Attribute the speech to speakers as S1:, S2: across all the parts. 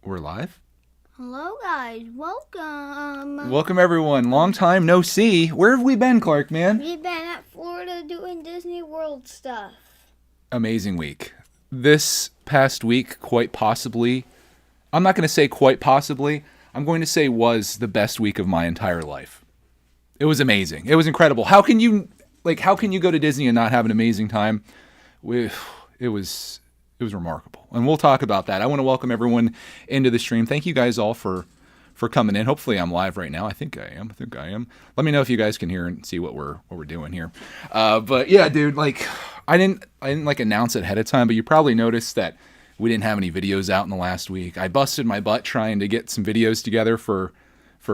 S1: We're live?
S2: Hello guys, welcome.
S1: Welcome everyone. Long time no see. Where have we been, Clark, man?
S2: We've been at Florida doing Disney World stuff.
S1: Amazing week. This past week, quite possibly, I'm not going to say quite possibly, I'm going to say was the best week of my entire life. It was amazing. It was incredible. How can you go to Disney and not have an amazing time? It was remarkable. And we'll talk about that. I want to welcome everyone into the stream. Thank you guys all for coming in. Hopefully I'm live right now. I think I am. Let me know if you guys can hear and see what we're doing here. But yeah, dude, I didn't announce it ahead of time, but you probably noticed that we didn't have any videos out in the last week. I busted my butt trying to get some videos together for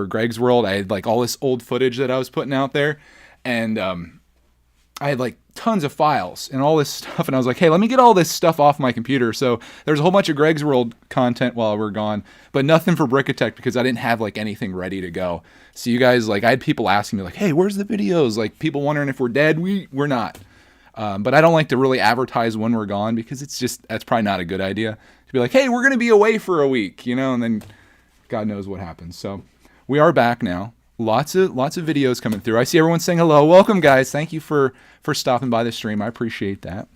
S1: Greg's World. I had all this old footage that I was putting out there, and I had tons of files and all this stuff, and I was like, hey, let me get all this stuff off my computer. So there's a whole bunch of Greg's World content while we're gone, but nothing for brickitect because I didn't have anything ready to go. So you guys, I had people asking me hey, where's the videos? People wondering if we're dead. We're not. But I don't like to really advertise when we're gone because that's probably not a good idea to be hey, we're going to be away for a week, and then God knows what happens. So we are back now. Lots of videos coming through. I see everyone saying hello. Welcome, guys. Thank you for stopping by the stream. I appreciate that.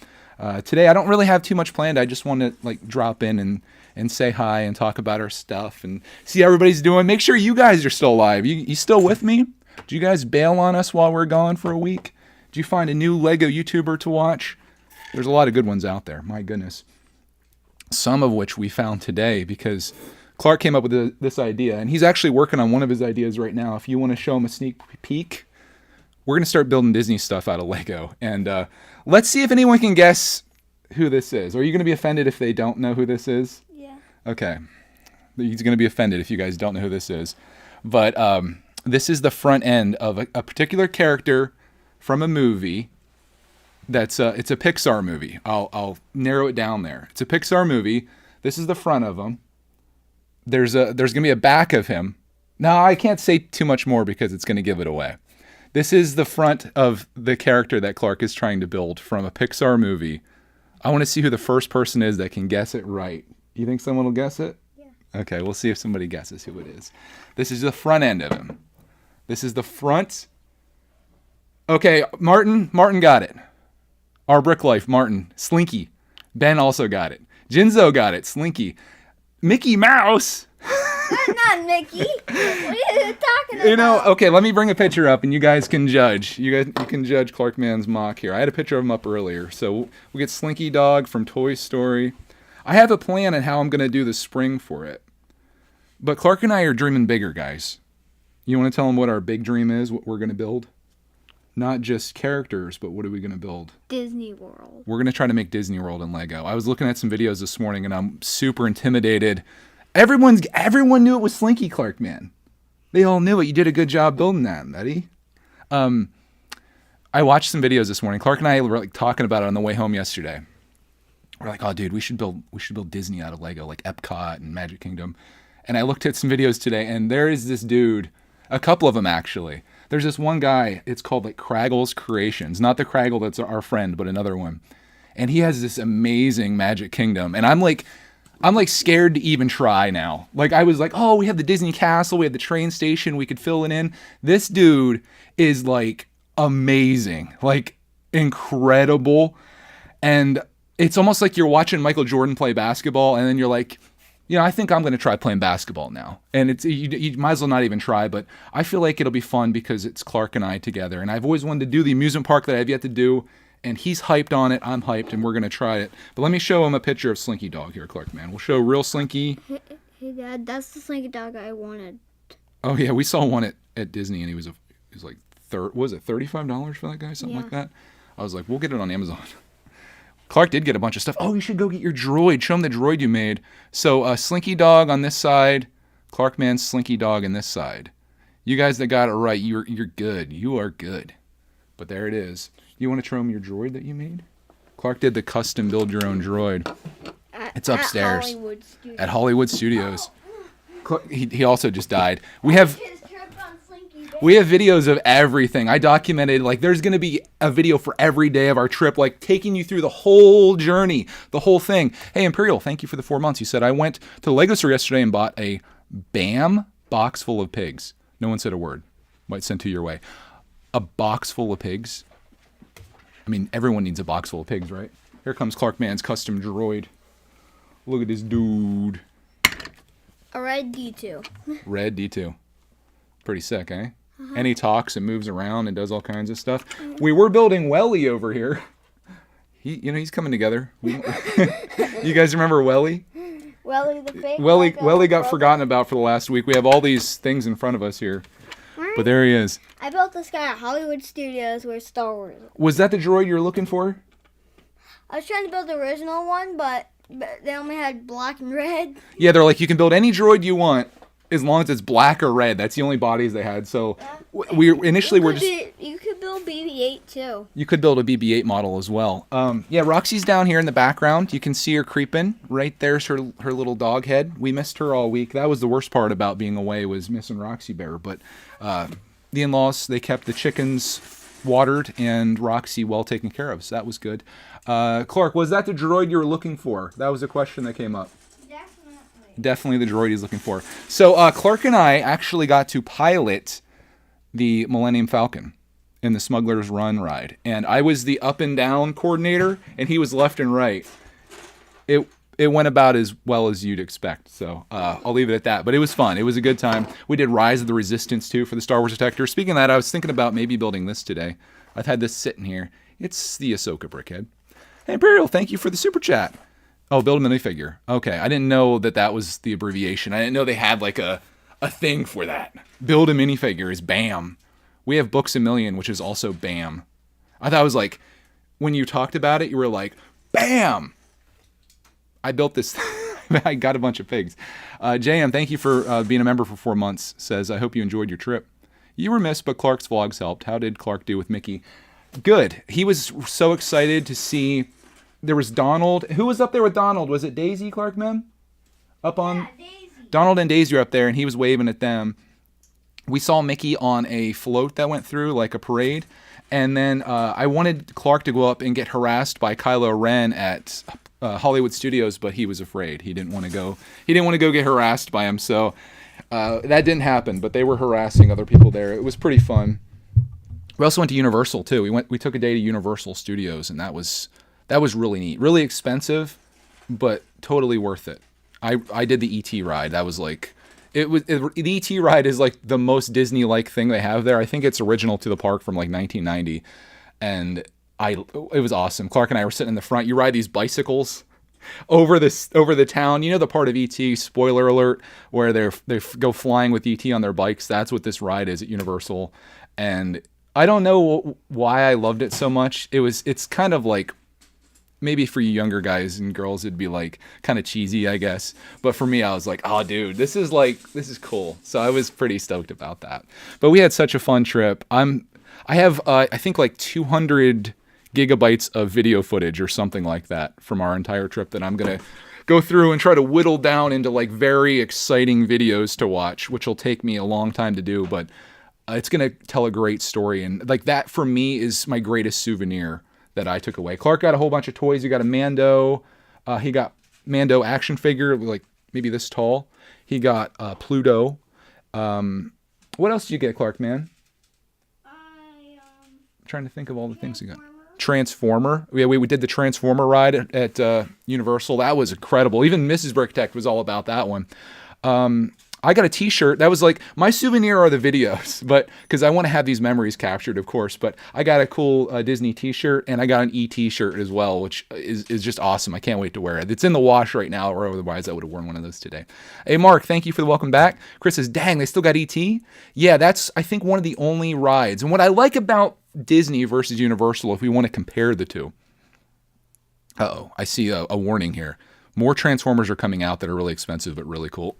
S1: Today, I don't really have too much planned. I just want to drop in and say hi and talk about our stuff and see how everybody's doing. Make sure you guys are still alive. You still with me? Did you guys bail on us while we're gone for a week? Did you find a new LEGO YouTuber to watch? There's a lot of good ones out there. My goodness. Some of which we found today because Clark came up with this idea, and he's actually working on one of his ideas right now. If you want to show him a sneak peek, we're going to start building Disney stuff out of Lego. And let's see if anyone can guess who this is. Are you going to be offended if they don't know who this is?
S2: Yeah.
S1: Okay. He's going to be offended if you guys don't know who this is. But this is the front end of a particular character from a movie. It's a Pixar movie. I'll narrow it down there. It's a Pixar movie. This is the front of him. There's going to be a back of him. Now, I can't say too much more because it's going to give it away. This is the front of the character that Clark is trying to build from a Pixar movie. I want to see who the first person is that can guess it right. You think someone will guess it?
S2: Yeah.
S1: Okay, we'll see if somebody guesses who it is. This is the front end of him. This is the front. Okay, Martin got it. Our Brick Life, Martin. Slinky. Ben also got it. Jinzo got it. Slinky. Mickey Mouse.
S2: That's not Mickey. What are you talking about?
S1: Okay, let me bring a picture up and you guys can judge. You can judge Clark Man's mock here. I had a picture of him up earlier. So we'll get Slinky Dog from Toy Story. I have a plan on how I'm going to do the spring for it. But Clark and I are dreaming bigger, guys. You want to tell them what our big dream is, what we're going to build? Not just characters, but what are we going to build?
S2: Disney World.
S1: We're going to try to make Disney World in Lego. I was looking at some videos this morning, and I'm super intimidated. Everyone knew it was Slinky, Clark, man. They all knew it. You did a good job building that, buddy. I watched some videos this morning. Clark and I were talking about it on the way home yesterday. We're oh, dude, we should build Disney out of Lego, like Epcot and Magic Kingdom. And I looked at some videos today, and there is this dude, a couple of them actually. There's this one guy, it's called Craggle's Creations. Not the Craggle that's our friend, but another one. And he has this amazing Magic Kingdom. And I'm scared to even try now. I was oh, we have the Disney Castle, we have the train station, we could fill it in. This dude is amazing, incredible. And it's almost like you're watching Michael Jordan play basketball, and then you're I think I'm going to try playing basketball now. And you might as well not even try, but I feel like it'll be fun because it's Clark and I together. And I've always wanted to do the amusement park that I've yet to do, and he's hyped on it, I'm hyped, and we're going to try it. But let me show him a picture of Slinky Dog here, Clark, man. We'll show real Slinky.
S2: Hey, Dad, that's the Slinky Dog I wanted.
S1: Oh, yeah, we saw one at Disney, and he was was it $35 for that guy? Something like that? I was we'll get it on Amazon. Clark did get a bunch of stuff. Oh, you should go get your droid. Show him the droid you made. So Slinky Dog on this side, Clark Man's Slinky Dog on this side. You guys that got it right, you're good. You are good. But there it is. You want to show him your droid that you made? Clark did the custom build your own droid. It's upstairs at Hollywood Studios. He also just died. We have We have videos of everything. I documented, like, there's going to be a video for every day of our trip, like, taking you through the whole journey, the whole thing. Hey, Imperial, thank you for the 4 months. You said, I went to the Lego store yesterday and bought a BAM box full of pigs. No one said a word. Might send to your way. A box full of pigs? I mean, everyone needs a box full of pigs, right? Here comes Clark Man's custom droid. Look at this dude.
S2: A red D2.
S1: Red D2. Pretty sick, eh? And he talks and moves around and does all kinds of stuff. We were building Welly over here. He's coming together. You guys remember Welly?
S2: Welly the fake.
S1: Welly got forgotten about for the last week. We have all these things in front of us here. But there he is.
S2: I built this guy at Hollywood Studios where Star Wars.
S1: Was that the droid you were looking for?
S2: I was trying to build the original one, but they only had black and red.
S1: Yeah, they're like, you can build any droid you want as long as it's black or red. That's the only bodies they had. So we initially were just...
S2: You could build BB-8 too.
S1: You could build a BB-8 model as well. Yeah, Roxy's down here in the background. You can see her creeping. Right there's her little dog head. We missed her all week. That was the worst part about being away, was missing Roxy Bear. But the in-laws, they kept the chickens watered and Roxy well taken care of. So that was good. Clark, was that the droid you were looking for? That was a question that came up. Definitely the droid he's looking for. So Clark and I actually got to pilot the Millennium Falcon in the Smuggler's Run ride. And I was the up and down coordinator, and he was left and right. It went about as well as you'd expect. So I'll leave it at that. But it was fun. It was a good time. We did Rise of the Resistance, too, for the Star Wars Detector. Speaking of that, I was thinking about maybe building this today. I've had this sitting here. It's the Ahsoka brickhead. Hey, Imperial, thank you for the super chat. Oh, build a minifigure. Okay, I didn't know that was the abbreviation. I didn't know they had like a thing for that. Build a minifigure is BAM. We have Books A Million, which is also BAM. I thought it was like, when you talked about it, you were like, BAM! I built this. I got a bunch of pigs. JM, thank you for being a member for 4 months. Says, I hope you enjoyed your trip. You were missed, but Clark's vlogs helped. How did Clark do with Mickey? Good. He was so excited to see... There was Donald. Who was up there with Donald? Was it Daisy, Clark, Mem? Up on...
S2: Yeah, Daisy.
S1: Donald and Daisy were up there, and he was waving at them. We saw Mickey on a float that went through, like a parade. And then I wanted Clark to go up and get harassed by Kylo Ren at Hollywood Studios, but he was afraid. He didn't want to go. He didn't want to go get harassed by him, so that didn't happen. But they were harassing other people there. It was pretty fun. We also went to Universal too. We took a day to Universal Studios, and that was really neat. Really expensive, but totally worth it. I did the ET ride. That was like, the ET ride is like the most Disney-like thing they have there. I think it's original to the park from like 1990, and it was awesome. Clark and I were sitting in the front. You ride these bicycles over the town. You know the part of ET, spoiler alert, where they go flying with ET on their bikes. That's what this ride is at Universal, and I don't know why I loved it so much. It's kind of like, maybe for you younger guys and girls, it'd be like kind of cheesy, I guess. But for me, I was like, oh, dude, this is cool. So I was pretty stoked about that. But we had such a fun trip. I have, I think like 200 gigabytes of video footage or something like that from our entire trip that I'm going to go through and try to whittle down into like very exciting videos to watch, which will take me a long time to do. But it's going to tell a great story. And like that for me is my greatest souvenir that I took away. Clark got a whole bunch of toys. He got a Mando. He got Mando action figure, like maybe this tall. He got Pluto. What else did you get, Clark, man? I'm trying to think of all the things he got. Transformer. Yeah, we did the Transformer ride at Universal. That was incredible. Even Mrs. Brickitect was all about that one. I got a t-shirt. That was like, my souvenir are the videos, but because I want to have these memories captured, of course. But I got a cool Disney t-shirt, and I got an ET shirt as well, which is just awesome. I can't wait to wear it. It's in the wash right now, or otherwise I would have worn one of those today. Hey, Mark, thank you for the welcome back. Chris says, dang, they still got ET? Yeah, that's, I think, one of the only rides. And what I like about Disney versus Universal, if we want to compare the two. Uh-oh, I see a warning here. More Transformers are coming out that are really expensive but really cool.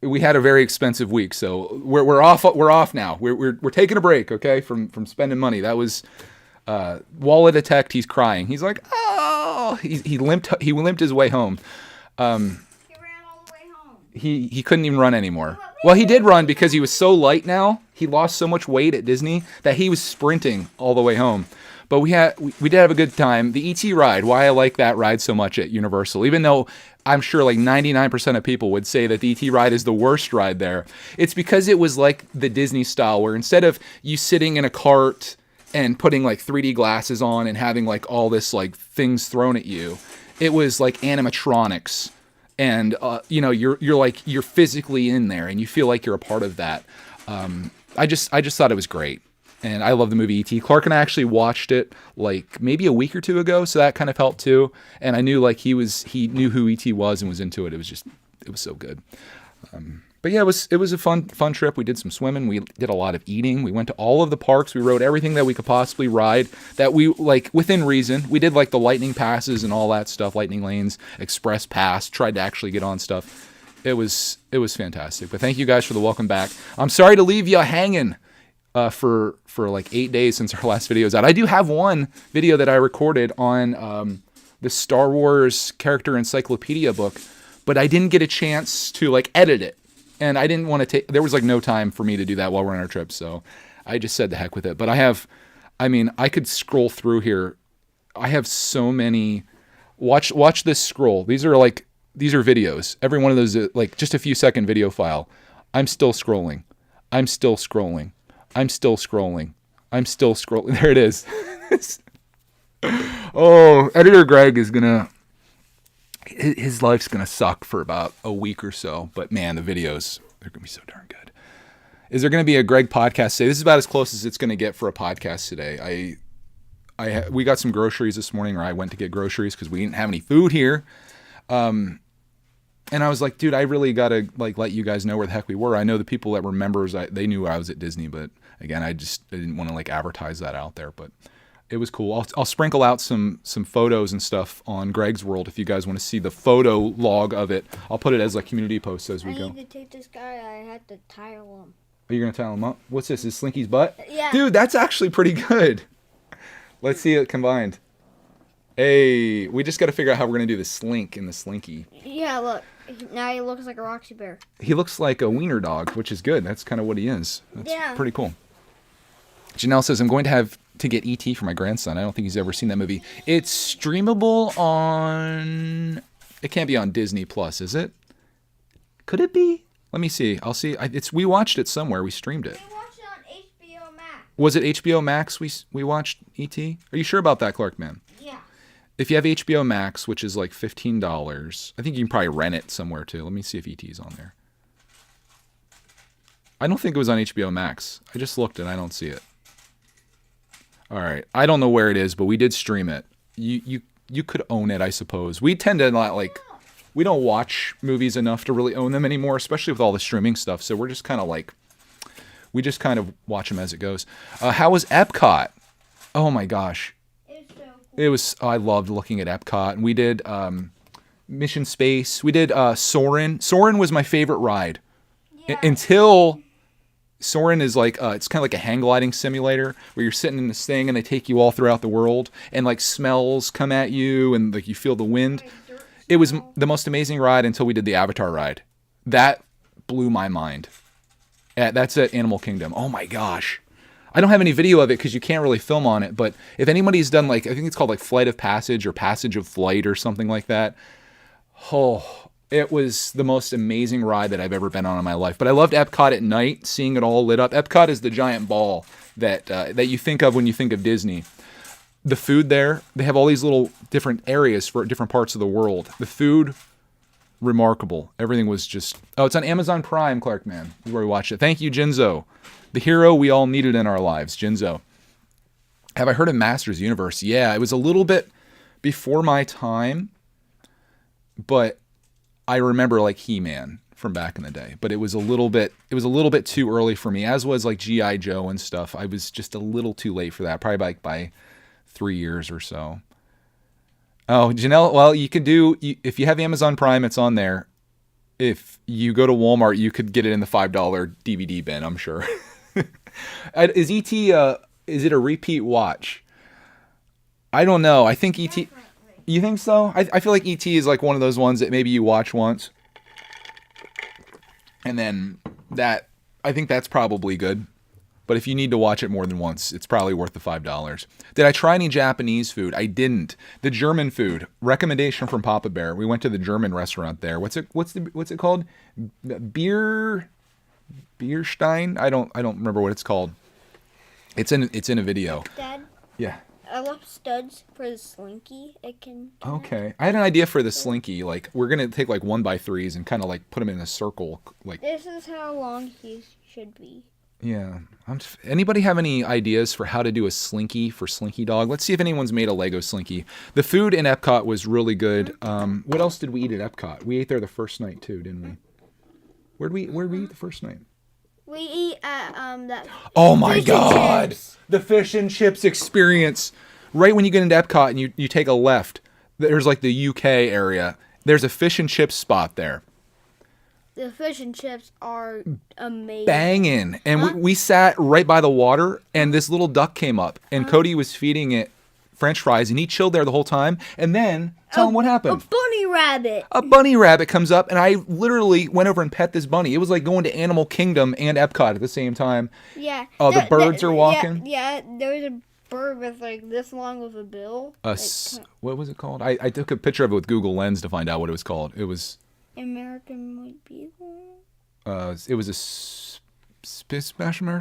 S1: We had a very expensive week, so we're off. We're off now. We're taking a break, okay, from spending money. That was Wallet Detect. He's crying. He's like, oh, he limped his way home.
S2: He ran all the way home.
S1: He couldn't even run anymore. Well, he did run because he was so light now. He lost so much weight at Disney that he was sprinting all the way home. But we did have a good time. The ET ride, why I like that ride so much at Universal, even though I'm sure like 99% of people would say that the ET ride is the worst ride there. It's because it was like the Disney style, where instead of you sitting in a cart and putting like 3D glasses on and having like all this like things thrown at you, it was like animatronics. And you're physically in there and you feel like you're a part of that. I just thought it was great. And I love the movie E.T. Clark and I actually watched it like maybe a week or two ago, so that kind of helped too. And I knew like he knew who E.T. was and was into it. It was so good. But yeah, it was a fun trip. We did some swimming. We did a lot of eating. We went to all of the parks. We rode everything that we could possibly ride that we like within reason. We did like the lightning passes and all that stuff, lightning lanes, express pass. Tried to actually get on stuff. It was fantastic. But thank you guys for the welcome back. I'm sorry to leave you hanging. For like 8 days since our last video is out. I do have one video that I recorded on the Star Wars character encyclopedia book, but I didn't get a chance to like edit it. And I didn't want to there was like no time for me to do that while we're on our trip. So I just said the heck with it. But I could scroll through here. I have so many, watch this scroll. These are videos. Every one of those is like just a few second video file. I'm still scrolling. I'm still scrolling. I'm still scrolling. I'm still scrolling. There it is. Oh, Editor Greg is his life's gonna suck for about a week or so. But man, the videos, they're gonna be so darn good. Is there gonna be a Greg podcast today? This is about as close as it's gonna get for a podcast today. We got some groceries this morning, or I went to get groceries because we didn't have any food here. And I was like, dude, I really got to like let you guys know where the heck we were. I know the people that were members, they knew I was at Disney, but again, I didn't want to like advertise that out there, but it was cool. I'll sprinkle out some photos and stuff on Greg's World if you guys want to see the photo log of it. I'll put it as like community posts as we go.
S2: I need to take this guy. I had to tile him.
S1: Are you going to tile him up? What's this? Is Slinky's butt?
S2: Yeah.
S1: Dude, that's actually pretty good. Let's see it combined. Hey, we just got to figure out how we're going to do the Slink and the Slinky.
S2: Yeah, look. Now he looks like a Roxy Bear.
S1: He looks like a wiener dog, which is good. That's kind of what he is. That's pretty cool. Janelle says, I'm going to have to get E.T. for my grandson. I don't think he's ever seen that movie. It's streamable on... It can't be on Disney Plus, is it? Could it be? Let me see. I'll see. We watched it somewhere. We streamed it.
S2: We watched it on HBO Max.
S1: Was it HBO Max we watched E.T.? Are you sure about that, Clark, man?
S2: Yeah.
S1: If you have HBO Max, which is like $15, I think you can probably rent it somewhere too. Let me see if E.T. is on there. I don't think it was on HBO Max. I just looked and I don't see it. All right. I don't know where it is, but we did stream it. You could own it, I suppose. We tend to not like... We don't watch movies enough to really own them anymore, especially with all the streaming stuff. So we're just kind of like... We just kind of watch them as it goes. How was Epcot? Oh my gosh. It was, I loved looking at Epcot. And we did Mission Space. We did Soarin'. Soarin' was my favorite ride. Yeah. Until Soarin' is like, it's kind of like a hang gliding simulator where you're sitting in this thing and they take you all throughout the world and like smells come at you and like you feel the wind. It was the most amazing ride until we did the Avatar ride. That blew my mind. That's at Animal Kingdom. Oh my gosh. I don't have any video of it because you can't really film on it, but if anybody's done like, I think it's called like Flight of Passage or Passage of Flight or something like that. Oh, it was the most amazing ride that I've ever been on in my life. But I loved Epcot at night, seeing it all lit up. Epcot is the giant ball that you think of when you think of Disney. The food there, they have all these little different areas for different parts of the world. The food, remarkable. Everything was just, it's on Amazon Prime, Clark, man. This is where we watched it. Thank you, Jinzo. The hero we all needed in our lives, Jinzo. Have I heard of Masters Universe? Yeah, it was a little bit before my time, but I remember like He-Man from back in the day. But it was a little bit too early for me, as was like G.I. Joe and stuff. I was just a little too late for that, probably by 3 years or so. Oh, Janelle, well, you could do, if you have Amazon Prime, it's on there. If you go to Walmart, you could get it in the $5 DVD bin, I'm sure. Is E.T. Is it a repeat watch? I don't know. I think E.T. You think so? I feel like E.T. is like one of those ones that maybe you watch once. And then I think that's probably good. But if you need to watch it more than once, it's probably worth the $5. Did I try any Japanese food? I didn't. The German food, recommendation from Papa Bear. We went to the German restaurant there. What's it called? Bierstein? I don't remember what it's called. It's in a video.
S2: Dad,
S1: Yeah.
S2: I love studs for the Slinky. It can.
S1: Okay. I had an idea for the Slinky. Like, we're going to take like 1x3s and kind of like put them in a circle. Like,
S2: This is how long he should be.
S1: yeah. Anybody have any ideas for how to do a Slinky for Slinky Dog? Let's see if anyone's made a Lego Slinky. The food in Epcot was really good. What else did we eat at Epcot? We ate there the first night too, didn't we? Where'd we eat the first night?
S2: We eat at that.
S1: Oh my
S2: fish and
S1: God!
S2: chips.
S1: The fish and chips experience. Right when you get into Epcot and you take a left, there's like the UK area. There's a fish and chips spot there.
S2: The fish and chips are amazing.
S1: Banging. And we sat right by the water, and this little duck came up, and Cody was feeding it French fries, and he chilled there the whole time. And then, tell him what happened.
S2: A bunny rabbit.
S1: A bunny rabbit comes up, and I literally went over and pet this bunny. It was like going to Animal Kingdom and Epcot at the same time.
S2: Yeah.
S1: Oh, the birds are walking?
S2: Yeah, there was a bird with like this long of a bill.
S1: What was it called? I took a picture of it with Google Lens to find out what it was called. It was...
S2: American White Beagle.
S1: It was a smash.
S2: There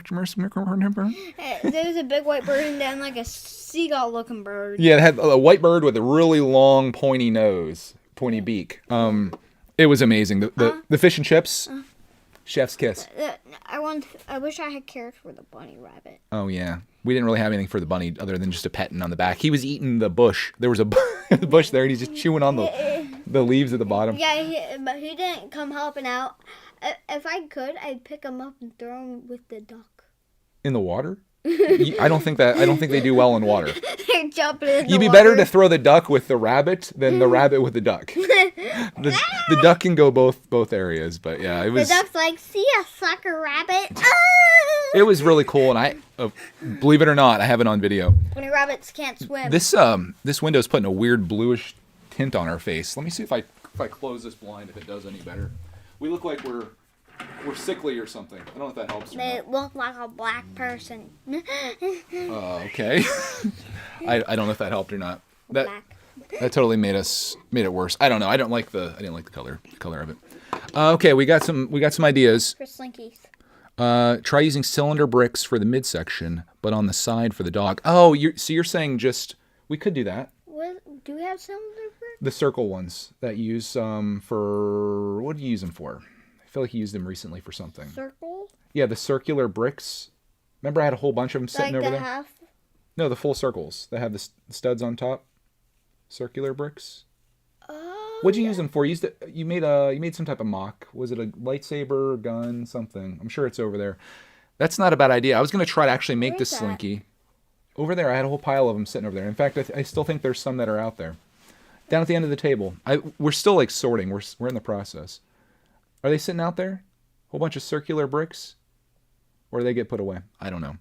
S2: was a big white bird and then like a seagull looking bird.
S1: Yeah, it had a white bird with a really long pointy nose, pointy beak. It was amazing. The fish and chips, chef's kiss.
S2: I wish I had carrots for the bunny rabbit.
S1: Oh yeah, we didn't really have anything for the bunny other than just a petting on the back. He was eating the bush. There was a bush there, and he's just chewing on the leaves at the bottom.
S2: Yeah, but he didn't come helping out. If I could, I'd pick him up and throw him with the duck.
S1: In the water? I don't think they do well in water.
S2: They're jumping in the
S1: You'd be
S2: water.
S1: better to throw the duck with the rabbit than the rabbit with the duck. The duck can go both areas, but yeah, it was.
S2: The duck's like, see ya, sucker rabbit.
S1: It was really cool, and I believe it or not, I have it on video.
S2: Bunny rabbits can't swim.
S1: This window's putting a weird bluish tint on our face. Let me see if I close this blind, if it does any better. We look like we're sickly or something. I don't know if that helps or
S2: They
S1: not.
S2: look like a black person.
S1: Okay. I don't know if that helped or not. That
S2: Black.
S1: totally made it worse. I don't know. I didn't like the color of it. Okay, we got some ideas.
S2: For Slinkies.
S1: Try using cylinder bricks for the midsection, but on the side for the dog. Oh, you're saying just we could do that.
S2: What do we have some of the bricks?
S1: The circle ones that you use for what do you use them for? I feel like you used them recently for something.
S2: Circle?
S1: Yeah, the circular bricks. Remember I had a whole bunch of them sitting
S2: Like
S1: over
S2: the
S1: there?
S2: half?
S1: No, the full circles that have the studs on top. Circular bricks.
S2: Oh.
S1: What'd you use them for? You made some type of mock. Was it a lightsaber, gun, something? I'm sure it's over there. That's not a bad idea. I was gonna try to actually make this Slinky. Over there, I had a whole pile of them sitting over there. In fact, I still think there's some that are out there. Down at the end of the table. We're still like sorting. We're in the process. Are they sitting out there? A whole bunch of circular bricks? Or do they get put away? I don't know.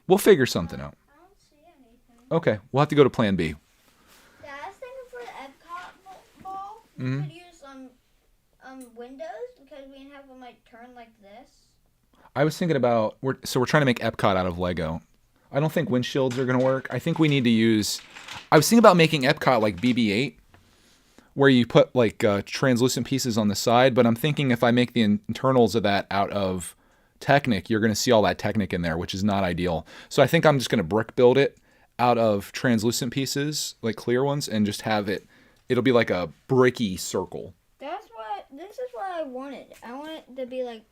S1: We'll figure something out.
S2: I don't see anything.
S1: Okay, we'll have to go to plan B.
S2: Yeah, I was thinking for the Epcot ball, we could use windows because we can have them like turn like this.
S1: I was thinking about we're trying to make Epcot out of Lego. I don't think windshields are gonna work. I think we need to use. I was thinking about making Epcot like BB-8, where you put like translucent pieces on the side. But I'm thinking if I make the internals of that out of Technic, you're gonna see all that Technic in there, which is not ideal. So I think I'm just gonna brick build it out of translucent pieces, like clear ones, and just have it. It'll be like a bricky circle.
S2: This is what I wanted. I want it to be like.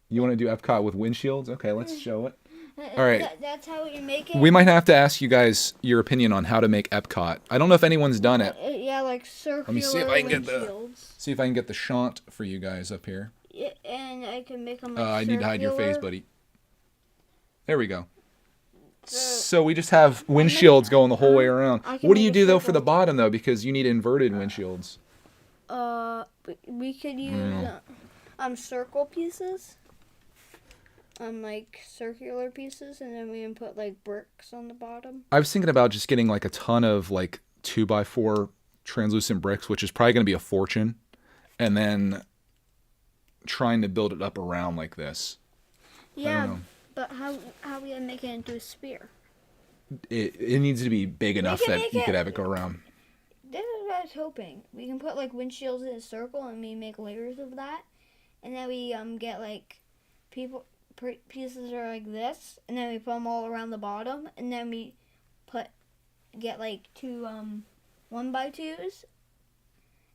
S1: You want to do Epcot with windshields? Okay, let's show it. All right.
S2: That's how you make it.
S1: We might have to ask you guys your opinion on how to make Epcot. I don't know if anyone's done it.
S2: Yeah, like circular.
S1: Let me see if I can
S2: windshields.
S1: get the shant for you guys up here.
S2: Yeah, and I can make them like
S1: I need to hide your face,
S2: circular.
S1: buddy. There we go. So we just have windshields going the whole way around.
S2: I can
S1: What do you
S2: make a
S1: do though for
S2: circle.
S1: the bottom though? Because you need inverted windshields.
S2: We could use circle pieces. Like circular pieces, and then we can put like bricks on the bottom.
S1: I was thinking about just getting like a ton of like 2x4 translucent bricks, which is probably going to be a fortune, and then trying to build it up around like this.
S2: Yeah, but how we gonna make it into a sphere?
S1: It needs to be big enough that you could have it go around.
S2: This is what I was hoping. We can put like windshields in a circle, and we make layers of that, and then we get like pieces are like this, and then we put them all around the bottom, and then we get like two 1x2s,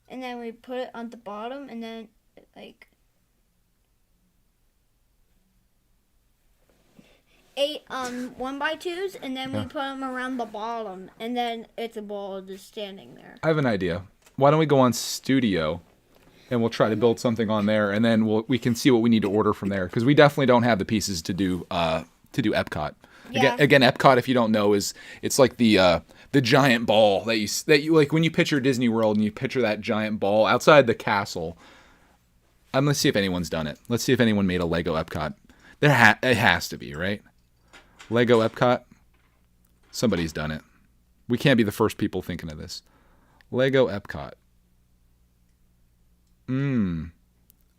S2: and then we put it on the bottom, and then like 8 1x2s, and then we put them around the bottom, and then it's a ball just standing there.
S1: I have an idea. Why don't we go on Studio, and we'll try to build something on there, and then we can see what we need to order from there, because we definitely don't have the pieces to do Epcot.
S2: Yeah.
S1: Again, Epcot, if you don't know, it's like the giant ball that you like when you picture Disney World and you picture that giant ball outside the castle. Let's see if anyone's done it. Let's see if anyone made a Lego Epcot. It has to be, right? Lego Epcot. Somebody's done it. We can't be the first people thinking of this. Lego Epcot.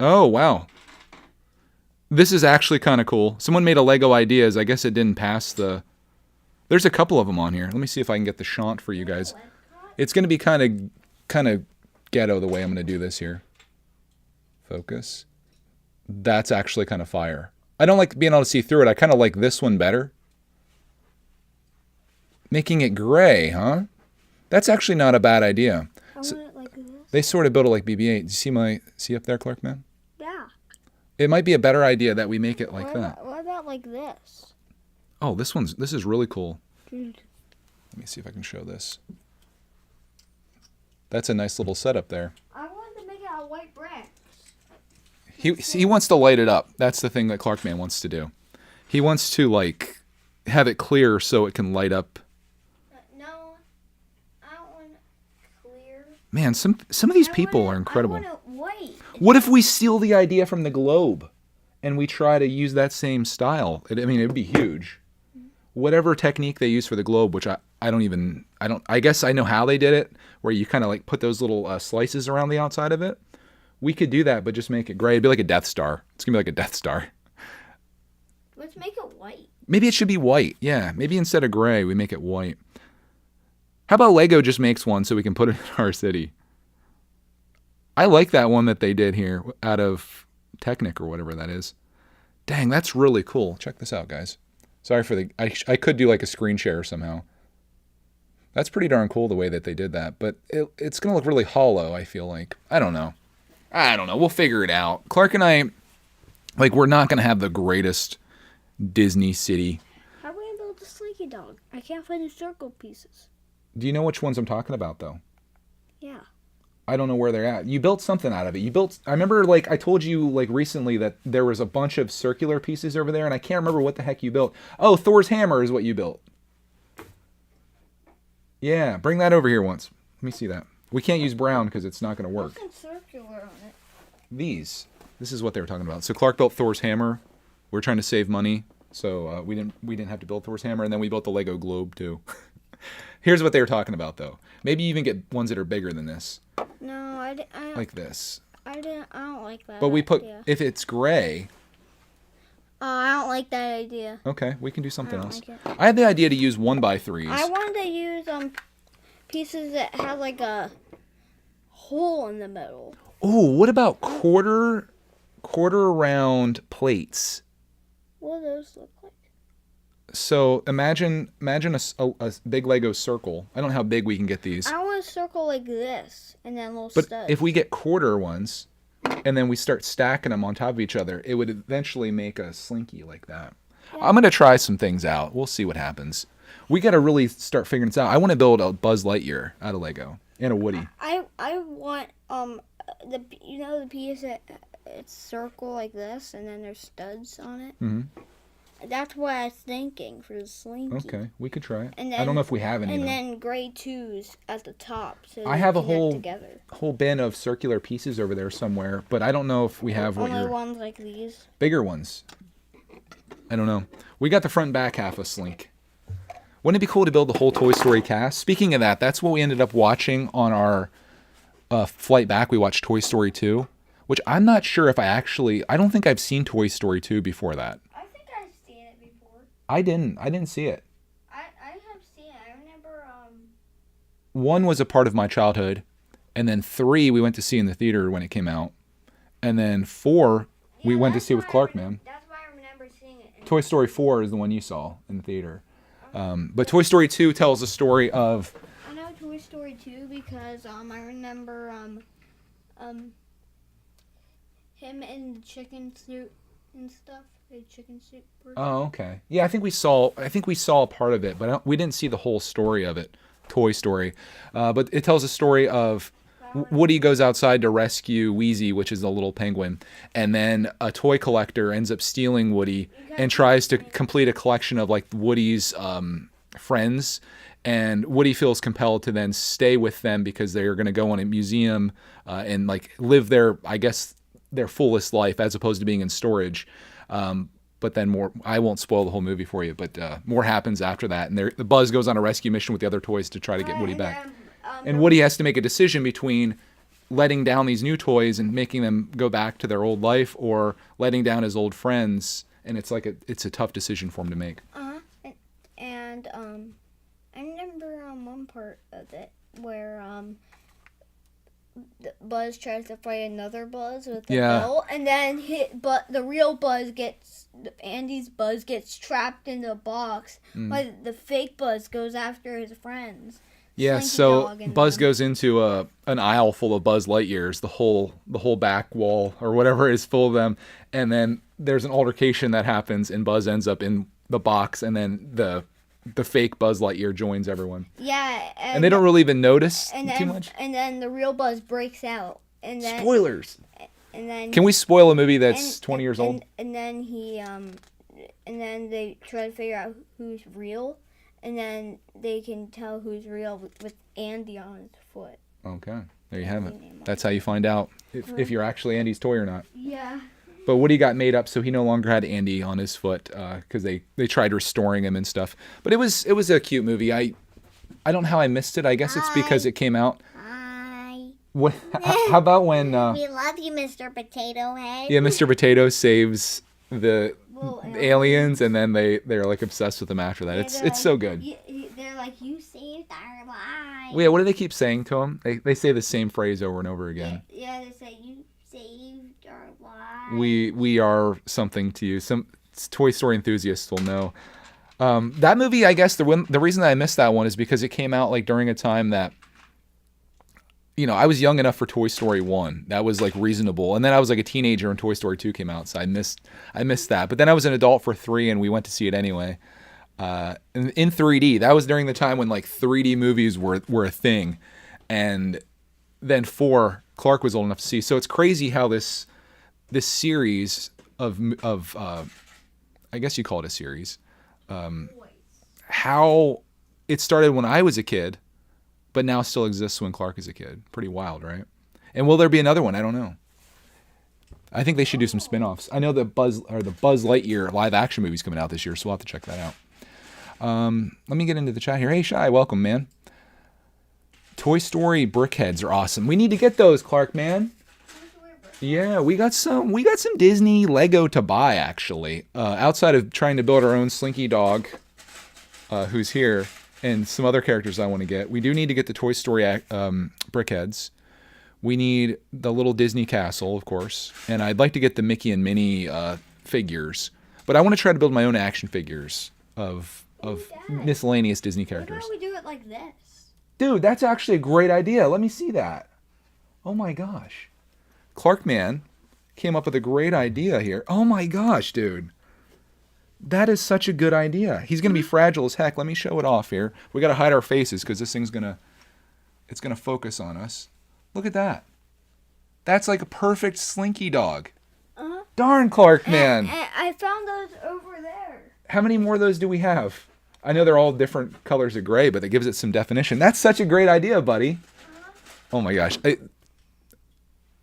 S1: Oh, wow. This is actually kind of cool. Someone made a Lego Ideas. I guess it didn't pass the... There's a couple of them on here. Let me see if I can get the shot for you guys. It's going to be kind of ghetto the way I'm going to do this here. Focus. That's actually kind of fire. I don't like being able to see through it. I kind of like this one better. Making it gray, huh? That's actually not a bad idea.
S2: I want it like this.
S1: They sort of built it like BB-8. Do you see up there, Clark, man?
S2: Yeah.
S1: It might be a better idea that we make it like that.
S2: What about like this?
S1: Oh, this is really cool.
S2: Dude.
S1: Let me see if I can show this. That's a nice little setup there.
S2: I wanted to make it out of white bricks.
S1: He wants to light it up. That's the thing that Clarkman wants to do. He wants to like have it clear so it can light up.
S2: No, I don't want clear.
S1: Man, some of these people are incredible.
S2: I want it white.
S1: What if we steal the idea from the globe and we try to use that same style? It'd be huge. Whatever technique they use for the globe, which I guess I know how they did it, where you kind of like put those little slices around the outside of it. We could do that, but just make it gray. It'd be like a Death Star. It's going to be like a Death Star.
S2: Let's make it white.
S1: Maybe it should be white. Yeah, maybe instead of gray, we make it white. How about Lego just makes one so we can put it in our city? I like that one that they did here out of Technic or whatever that is. Dang, that's really cool. Check this out, guys. Sorry for I could do like a screen share somehow. That's pretty darn cool the way that they did that, but it's going to look really hollow, I feel like. I don't know. We'll figure it out. Clark and I, we're not going to have the greatest Disney city.
S2: How are we going to build the Slinky dog? I can't find the circle pieces.
S1: Do you know which ones I'm talking about, though?
S2: Yeah.
S1: I don't know where they're at. You built something out of it. I remember, I told you, recently that there was a bunch of circular pieces over there, and I can't remember what the heck you built. Oh, Thor's hammer is what you built. Yeah, bring that over here once. Let me see that. We can't use brown because it's not going to work.
S2: Nothing circular on it.
S1: This is what they were talking about. So Clark built Thor's hammer. We're trying to save money, so we didn't have to build Thor's hammer, and then we built the Lego globe too. Here's what they were talking about, though. Maybe you even get ones that are bigger than this.
S2: No, I
S1: like this.
S2: I don't like that.
S1: But we put
S2: idea.
S1: if it's gray.
S2: I don't like that idea.
S1: Okay, we can do something else.
S2: Like
S1: I had the idea to use 1x3s.
S2: I wanted to use pieces that have like a hole in the middle.
S1: Oh, what about quarter round plates?
S2: What do those look like?
S1: So imagine a big Lego circle. I don't know how big we can get these.
S2: I want a circle like this, and then little
S1: But
S2: studs.
S1: if we get quarter ones, and then we start stacking them on top of each other, it would eventually make a Slinky like that. Yeah. I'm going to try some things out. We'll see what happens. We got to really start figuring this out. I want to build a Buzz Lightyear out of Lego and a Woody.
S2: I want the piece that it's circle like this, and then there's studs on it. Mm-hmm. That's what I was thinking for the Slinky.
S1: Okay, we could try it.
S2: And then,
S1: I don't know if we have any.
S2: And then gray twos at the top. So
S1: I have a
S2: together.
S1: whole bin of circular pieces over there somewhere, but I don't know if we have
S2: only ones like these.
S1: Bigger ones. I don't know. We got the front and back half of Slink. Wouldn't it be cool to build the whole Toy Story cast? Speaking of that, that's what we ended up watching on our flight back. We watched Toy Story 2. which I'm not sure if I don't think I've seen Toy Story 2 before that.
S2: I think I've seen it before.
S1: I didn't see it.
S2: I have seen it. I remember
S1: 1 was a part of my childhood, and then 3 we went to see in the theater when it came out, and then 4 we went to see with Clark, man.
S2: That's why I remember seeing it.
S1: Toy Story 4 is the one you saw in the theater. But Toy Story 2 tells the story of...
S2: I know Toy Story 2 because I remember him in the chicken suit and stuff. The chicken suit person.
S1: Oh, okay. Yeah, I think we saw a part of it, but we didn't see the whole story of it. Toy Story. But it tells a story of Woody goes outside to rescue Wheezy, which is a little penguin, and then a toy collector ends up stealing Woody and tries to complete a collection of like Woody's friends, and Woody feels compelled to then stay with them because they're going to go on a museum and like live their fullest life as opposed to being in storage. But then I won't spoil the whole movie for you, but more happens after that, and the Buzz goes on a rescue mission with the other toys to try to get Woody back. And Woody has to make a decision between letting down these new toys and making them go back to their old life, or letting down his old friends. And it's like it's a tough decision for him to make.
S2: And I remember one part of it where Buzz tries to fight another Buzz with a belt, and then the real Andy's Buzz gets trapped in the box, but the fake Buzz goes after his friends.
S1: Yeah, so Buzz goes into an aisle full of Buzz Lightyears. The whole back wall or whatever is full of them, and then there's an altercation that happens, and Buzz ends up in the box, and then the fake Buzz Lightyear joins everyone.
S2: Yeah,
S1: and they don't really even notice too much.
S2: And then the real Buzz breaks out. And then
S1: spoilers.
S2: And then
S1: can we spoil a movie that's 20 years old?
S2: And then and then they try to figure out who's real. And then they can tell who's real with Andy on his foot. Okay, there you have it. That's how you find out if you're actually Andy's toy or not. Yeah. But Woody got made up, so he no longer had Andy on his foot because they tried restoring him and stuff. But it was a cute movie. I don't know how I missed it. I guess it's because it came out. Hi. What? How about when? We love you, Mr. Potato Head. Yeah, Mr. Potato saves the aliens, and then they're like obsessed with him after that. It's so good. They're like, you saved our lives. Well, yeah, what do they keep saying to him? They say the same phrase over and over again. Yeah, they say you saved our lives. We are something to you. Some Toy Story enthusiasts will know. That movie, I guess the reason that I missed that one is because it came out like during a time that, I was young enough for Toy Story 1. That was like reasonable. And then I was like a teenager when Toy Story 2 came out, so I missed that. But then I was an adult for 3 and we went to see it anyway. In 3D. That was during the time when like 3D movies were a thing. And then 4, Clark was old enough to see. So it's crazy how this series of I guess you call it a series. How it started when I was a kid, but now still exists when Clark is a kid. Pretty wild, right? And will there be another one? I don't know. I think they should do some spin-offs. I know the Buzz Lightyear live action movie's coming out this year, so we'll have to check that out. Let me get into the chat here. Hey, Shy, welcome, man. Toy Story brickheads are awesome. We need to get those, Clark, man. Yeah, we got some Disney Lego to buy, actually. Outside of trying to build our own Slinky dog, who's here, and some other characters I want to get. We do need to get the Toy Story brickheads. We need the little Disney castle, of course. And I'd like to get the Mickey and Minnie figures. But I want to try to build my own action figures of miscellaneous Disney characters. Why don't we do it like this? Dude, that's actually a great idea. Let me see that. Oh my gosh. Clark Man came up with a great idea here. Oh my gosh, dude. That is such a good idea. He's going to be fragile as heck. Let me show it off here. We got to hide our faces because this thing's going to focus on us. Look at that. That's like a perfect Slinky dog. Uh-huh. Darn, Clark Man. And I found those over there. How many more of those do we have? I know they're all different colors of gray, but that gives it some definition. That's such a great idea, buddy. Uh-huh. Oh my gosh.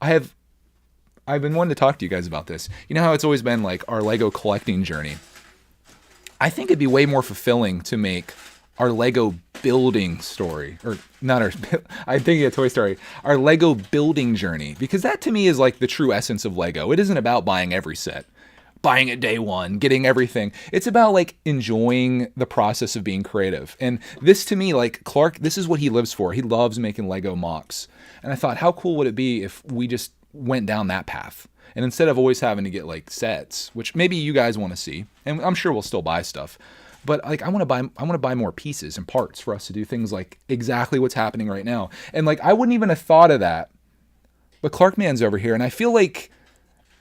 S2: I've been wanting to talk to you guys about this. You know how it's always been like our Lego collecting journey. I think it'd be way more fulfilling to make
S1: our Lego building story, or not our, I'm thinking of Toy Story, our Lego building journey, because that to me is like the true essence of Lego. It isn't about buying every set, buying it day one, getting everything. It's about like enjoying the process of being creative. And this to me, like Clark, this is what he lives for. He loves making Lego MOCs. And I thought, how cool would it be if we just went down that path? And instead of always having to get like sets, which maybe you guys want to see, and I'm sure we'll still buy stuff, but like I want to buy more pieces and parts for us to do things like exactly what's happening right now. And like I wouldn't even have thought of that. But Clark Man's over here, and I feel like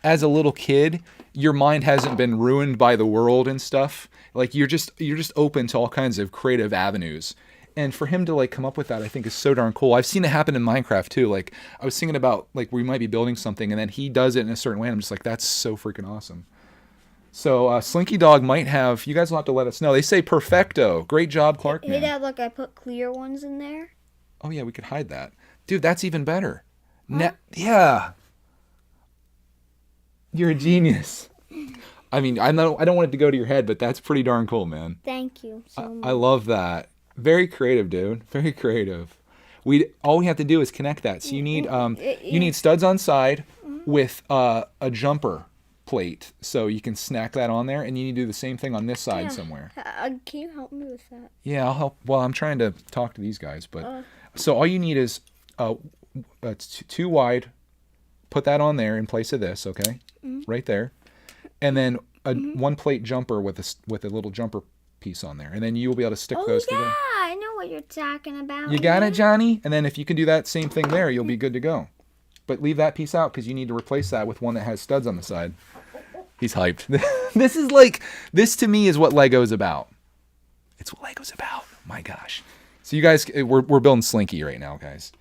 S1: as a little kid, your mind hasn't been ruined by the world and stuff. Like you're just open to all kinds of creative avenues. And for him to like come up with that, I think is so darn cool. I've seen it happen in Minecraft too. Like I was thinking about like we might be building something and then he does it in a certain way. And I'm just like, that's so freaking awesome. So Slinky Dog might have, you guys will have to let us know. They say perfecto. Great job, Clark.
S2: Hey, Dad, look, I put clear ones in there.
S1: Oh yeah, we could hide that. Dude, that's even better.
S2: Huh?
S1: Yeah. You're a genius. I mean, I know I don't want it to go to your head, but that's pretty darn cool, man.
S2: Thank you so much.
S1: I love that. Very creative, dude. Very creative. All we have to do is connect that. So you need studs on side with a jumper plate, so you can snack that on there, and you need to do the same thing on this side somewhere.
S2: Can you help me with that?
S1: Yeah, I'll help. Well, I'm trying to talk to these guys, but so all you need is too wide. Put that on there in place of this, okay? Right there, and then a one plate jumper with a little jumper piece on there, and then you will be able to stick those together.
S2: I know what you're talking about.
S1: You got it, Johnny? And then if you can do that same thing there, you'll be good to go. But leave that piece out because you need to replace that with one that has studs on the side. He's hyped. This to me is what Lego is about. It's what Lego's about. My gosh. So you guys, we're building Slinky right now, guys.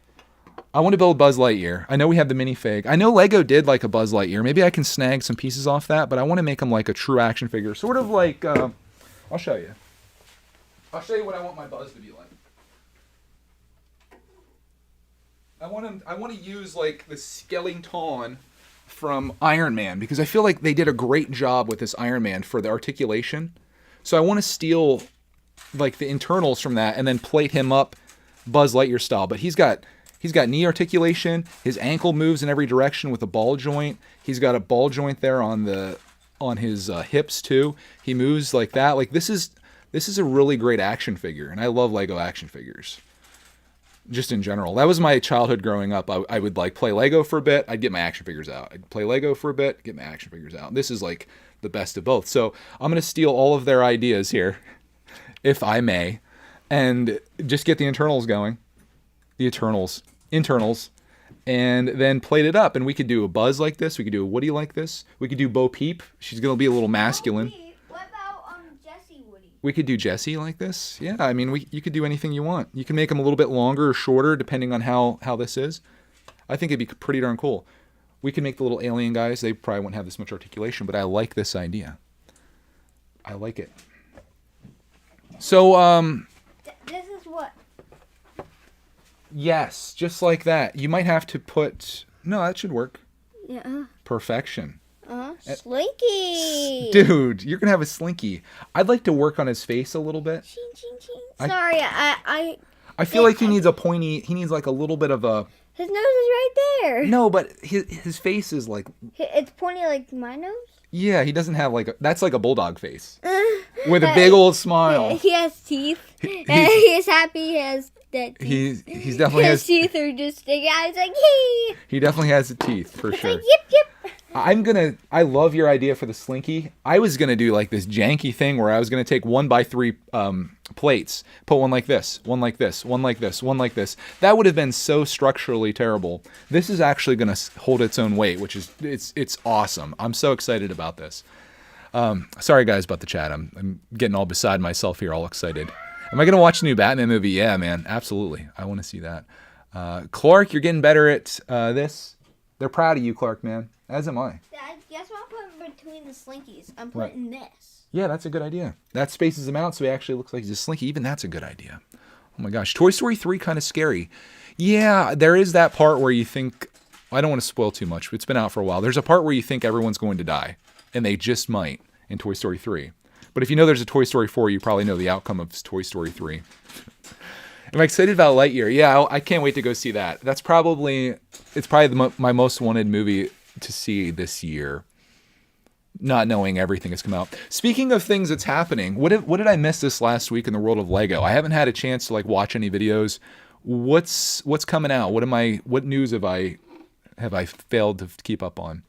S1: I want to build Buzz Lightyear. I know we have the minifig. I know Lego did like a Buzz Lightyear. Maybe I can snag some pieces off that, but I want to make him like a true action figure. Sort of like, I'll show you. I'll show you what I want my Buzz to be like. I want to use like the skeleton from Iron Man because I feel like they did a great job with this Iron Man for the articulation. So I want to steal like the internals from that and then plate him up Buzz Lightyear style. But he's got knee articulation. His ankle moves in every direction with a ball joint. He's got a ball joint there on his hips too. He moves like that. Like this is a really great action figure, and I love Lego action figures. Just in general, that was my childhood growing up. I would like play Lego for a bit. I'd get my action figures out. I'd play Lego for a bit, get my action figures out. This is like the best of both. So I'm gonna steal all of their ideas here, if I may, and just get the internals going. The internals, and then plate it up. And we could do a Buzz like this. We could do a Woody like this. We could do Bo Peep. She's gonna be a little masculine.
S2: What about Jessie Woody?
S1: We could do Jessie like this. Yeah, I mean, you could do anything you want. You can make them a little bit longer or shorter depending on how this is. I think it'd be pretty darn cool. We can make the little alien guys. They probably won't have this much articulation, but I like this idea. I like it. So,
S2: This is what?
S1: yes, just like that. You might have to put... No, that should work.
S2: Yeah.
S1: Perfection.
S2: Slinky.
S1: Dude, you're going to have a Slinky. I'd like to work on his face a little bit.
S2: Ching, ching, ching. Sorry,
S1: I feel like he needs a pointy... He needs like a little bit of a...
S2: His nose is right there.
S1: No, but his face is like...
S2: It's pointy like my nose?
S1: Yeah, he doesn't have like... That's like a bulldog face. With a big old smile.
S2: He has teeth. He's happy he has that teeth.
S1: He's definitely
S2: his teeth are just sticking out. He's like, hey.
S1: He definitely has the teeth, for sure.
S2: Like, yip.
S1: I love your idea for the Slinky. I was going to do like this janky thing where I was going to take 1x3 plates, put one like this, one like this, one like this, one like this. That would have been so structurally terrible. This is actually going to hold its own weight, which is, it's awesome. I'm so excited about this. Sorry guys about the chat. I'm getting all beside myself here, all excited. Am I going to watch the new Batman movie? Yeah, man, absolutely. I want to see that. Clark, you're getting better at this. They're proud of you, Clark, man. As am I.
S2: Dad, guess what I'm putting between the Slinkies? I'm putting this.
S1: Yeah, that's a good idea. That spaces him out so he actually looks like he's a Slinky. Even that's a good idea. Oh my gosh. Toy Story 3 kind of scary. Yeah, there is that part where you think... I don't want to spoil too much. It's been out for a while. There's a part where you think everyone's going to die. And they just might in Toy Story 3. But if you know there's a Toy Story 4, you probably know the outcome of Toy Story 3. Am I excited about Lightyear? Yeah, I can't wait to go see that. It's probably my most wanted movie to see this year. Not knowing everything has come out. Speaking of things that's happening, what did I miss this last week in the world of Lego? I haven't had a chance to like watch any videos. What's coming out? What news have I failed to keep up on?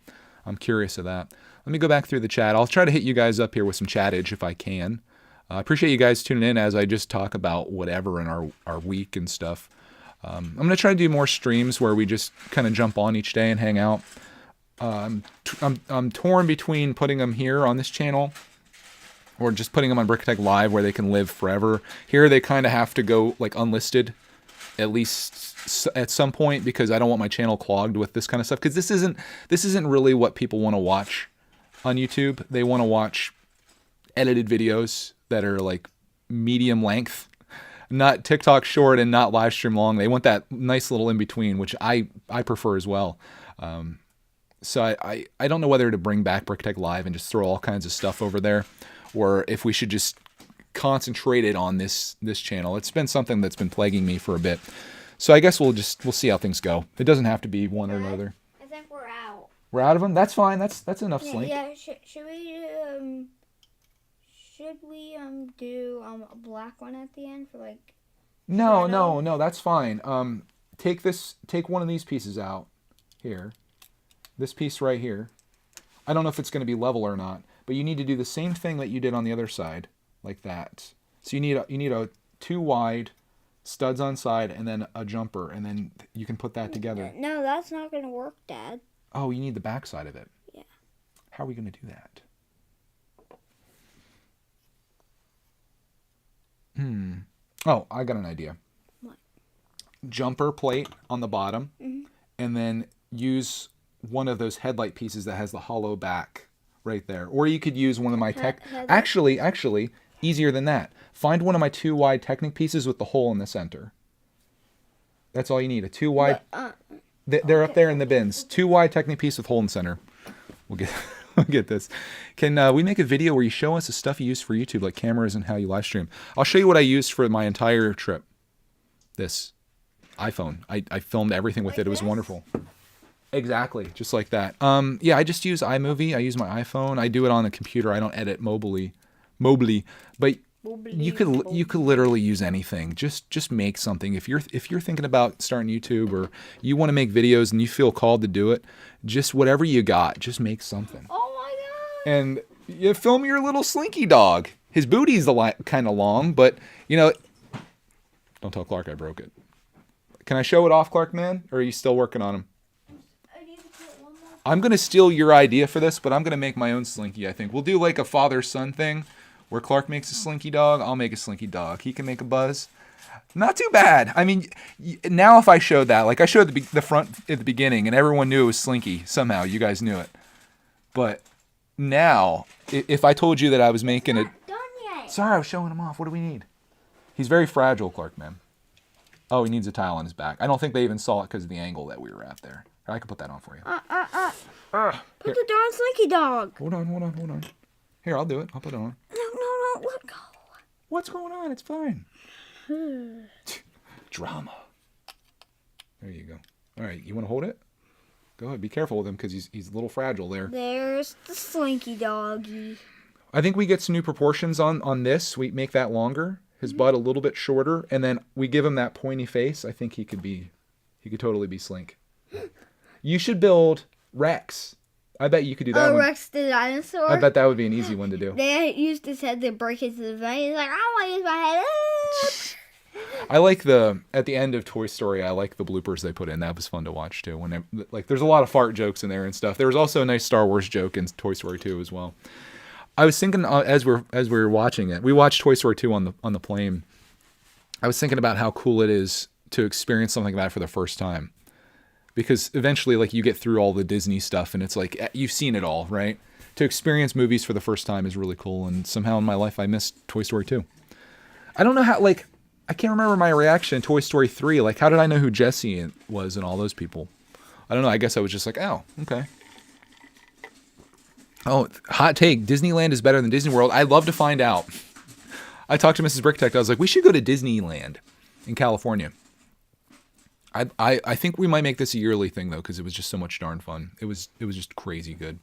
S1: I'm curious of that. Let me go back through the chat. I'll try to hit you guys up here with some chattage if I can. I appreciate you guys tuning in as I just talk about whatever in our week and stuff. I'm going to try to do more streams where we just kind of jump on each day and hang out. I'm torn between putting them here on this channel or just putting them on brickitect Live where they can live forever. Here they kind of have to go like unlisted at least at some point because I don't want my channel clogged with this kind of stuff because this isn't really what people want to watch on YouTube. They want to watch edited videos that are like medium length, not TikTok short and not live stream long. They want that nice little in between, which I prefer as well. So I don't know whether to bring back brickitect Live and just throw all kinds of stuff over there, or if we should just concentrate it on this channel. It's been something that's been plaguing me for a bit. So I guess we'll see how things go. It doesn't have to be one or another.
S2: I think we're out.
S1: We're out of them? That's fine. That's enough, Slink.
S2: Yeah, should we do a black one at the end for like
S1: No, that's fine. Take one of these pieces out here. This piece right here. I don't know if it's going to be level or not, but you need to do the same thing that you did on the other side, like that. So you need a 2 wide, studs on side, and then a jumper, and then you can put that together.
S2: No, that's not going to work, Dad.
S1: Oh, you need the back side of it.
S2: Yeah.
S1: How are we going to do that? Oh, I got an idea.
S2: What?
S1: Jumper plate on the bottom, and then use one of those headlight pieces that has the hollow back right there. Or you could use one of my actually, easier than that. Find one of my 2 wide Technic pieces with the hole in the center. That's all you need. A 2 wide. They're up there in the bins. 2 wide Technic piece with hole in the center. We'll get this. Can we make a video where you show us the stuff you use for YouTube, like cameras and how you live stream? I'll show you what I used for my entire trip. This iPhone. I filmed everything with it. It was wonderful. Exactly, just like that. Yeah, I just use iMovie. I use my iPhone. I do it on the computer. I don't edit mobily. But you could literally use anything. Just make something. If you're thinking about starting YouTube or you want to make videos and you feel called to do it, just whatever you got, just make something.
S2: Oh my God!
S1: And you film your little Slinky dog. His booty's kind of long, but don't tell Clark I broke it. Can I show it off, Clark, man? Or are you still working on him? I'm going to steal your idea for this, but I'm going to make my own Slinky, I think. We'll do like a father-son thing where Clark makes a Slinky dog. I'll make a Slinky dog. He can make a Buzz. Not too bad. I mean, now if I showed that, like I showed the front at the beginning and everyone knew it was Slinky. Somehow, you guys knew it. But now, if I told you that I was making it...
S2: Done yet.
S1: Sorry, I was showing him off. What do we need? He's very fragile, Clark, man. Oh, he needs a tile on his back. I don't think they even saw it because of the angle that we were at there. I can put that on for you.
S2: Put the darn Slinky dog.
S1: Hold on. Here, I'll do it. I'll put it on.
S2: No, let go.
S1: What's going on? It's fine. Drama. There you go. All right, you want to hold it? Go ahead. Be careful with him because he's a little fragile there.
S2: There's the Slinky doggy.
S1: I think we get some new proportions on this. We make that longer. His butt a little bit shorter, and then we give him that pointy face. I think he could totally be Slink. You should build Rex. I bet you could do that one.
S2: Rex the dinosaur?
S1: I bet that would be an easy one to do.
S2: They used his head to break into the vent. He's like, I want to use my head.
S1: I like at the end of Toy Story, I like the bloopers they put in. That was fun to watch too. There's a lot of fart jokes in there and stuff. There was also a nice Star Wars joke in Toy Story 2 as well. I was thinking as we were watching it, we watched Toy Story 2 on the plane. I was thinking about how cool it is to experience something like that for the first time. Because eventually, like, you get through all the Disney stuff and it's like, you've seen it all, right? To experience movies for the first time is really cool. And somehow in my life, I missed Toy Story 2. I don't know how, like, I can't remember my reaction to Toy Story 3. Like, how did I know who Jessie was and all those people? I don't know. I guess I was just like, oh, okay. Oh, hot take. Disneyland is better than Disney World. I'd love to find out. I talked to Mrs. Brickitect. I was like, we should go to Disneyland in California. I think we might make this a yearly thing though, because it was just so much darn fun. It was just crazy good.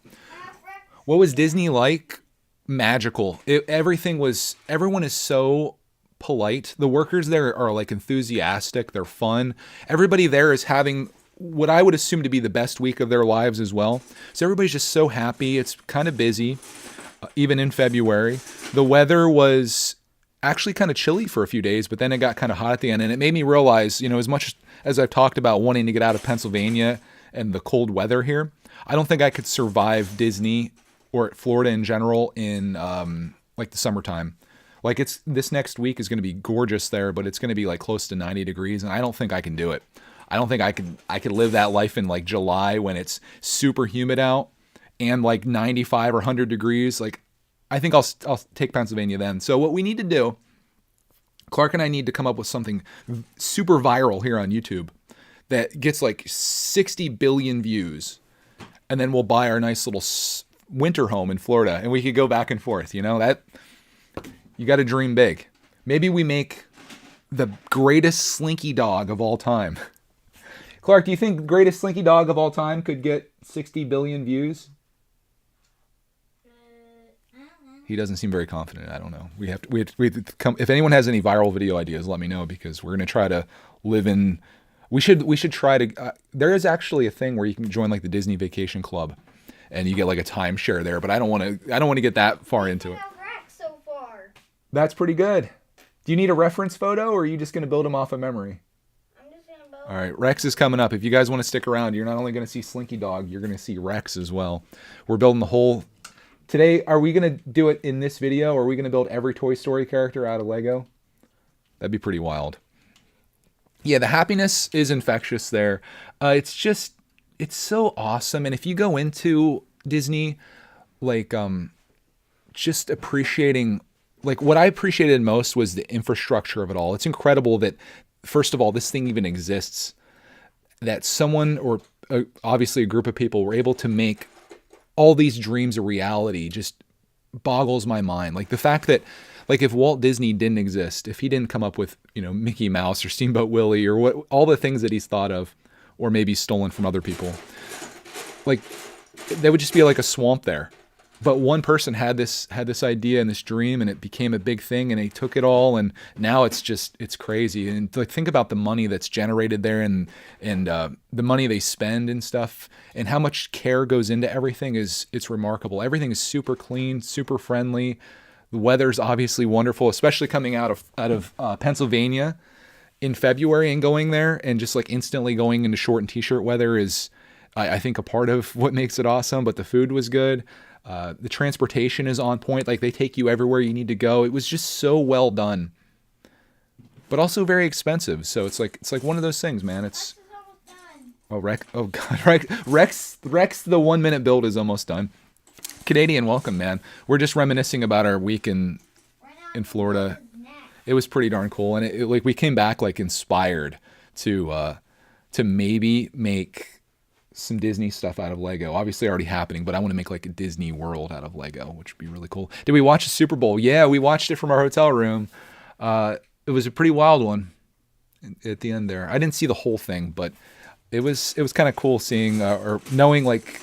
S1: What was Disney like? Magical. Everyone is so polite. The workers there are like enthusiastic. They're fun. Everybody there is having what I would assume to be the best week of their lives as well. So everybody's just so happy. It's kind of busy, even in February. The weather was actually kind of chilly for a few days, but then it got kind of hot at the end. And it made me realize, as much as I've talked about wanting to get out of Pennsylvania and the cold weather here, I don't think I could survive Disney or Florida in general in like the summertime. Like this next week is going to be gorgeous there, but it's going to be like close to 90 degrees, and I don't think I can do it. I don't think I could live that life in like July when it's super humid out and like 95 or 100 degrees. Like I think I'll take Pennsylvania then. So what we need to do, Clark and I need to come up with something super viral here on YouTube that gets like 60 billion views, and then we'll buy our nice little winter home in Florida, and we could go back and forth. That you got to dream big. Maybe we make the greatest Slinky dog of all time. Clark, do you think the greatest Slinky dog of all time could get 60 billion views? He doesn't seem very confident. I don't know. We have to come. If anyone has any viral video ideas, let me know, because we're gonna try to live in. We should try to. There is actually a thing where you can join like the Disney Vacation Club, and you get like a timeshare there. But I don't want to get that far into it.
S2: So far.
S1: That's pretty good. Do you need a reference photo, or are you just gonna build them off of memory?
S2: I'm just gonna build.
S1: All right, Rex is coming up. If you guys want to stick around, you're not only gonna see Slinky Dog, you're gonna see Rex as well. We're building the whole. Today, are we going to do it in this video, or are we going to build every Toy Story character out of Lego? That'd be pretty wild. Yeah, the happiness is infectious there. It's so awesome. And if you go into Disney, like, just appreciating, like, what I appreciated most was the infrastructure of it all. It's incredible that, first of all, this thing even exists, that someone, or obviously a group of people, were able to make all these dreams a reality. Just boggles my mind. Like the fact that, like, if Walt Disney didn't exist, if he didn't come up with, Mickey Mouse or Steamboat Willie or what, all the things that he's thought of, or maybe stolen from other people, like, there would just be like a swamp there. But one person had this idea and this dream, and it became a big thing, and he took it all, and now it's crazy. And like, think about the money that's generated there, and the money they spend and stuff, and how much care goes into everything it's remarkable. Everything is super clean, super friendly. The weather's obviously wonderful, especially coming out of Pennsylvania in February and going there, and just like instantly going into short and t-shirt weather is, I think, a part of what makes it awesome. But the food was good. The transportation is on point. Like, they take you everywhere you need to go. It was just so well done, but also very expensive. So it's like one of those things, man. It's Rex. Oh God, Rex. The 1 minute build is almost done. Canadian, welcome, man. We're just reminiscing about our week in Florida. It was pretty darn cool, and like, we came back like inspired to maybe make some Disney stuff out of Lego. Obviously already happening, but I want to make like a Disney World out of Lego, which would be really cool. Did we watch the Super Bowl? Yeah, we watched it from our hotel room. It was a pretty wild one at the end there. I didn't see the whole thing, but it was kind of cool seeing or knowing, like,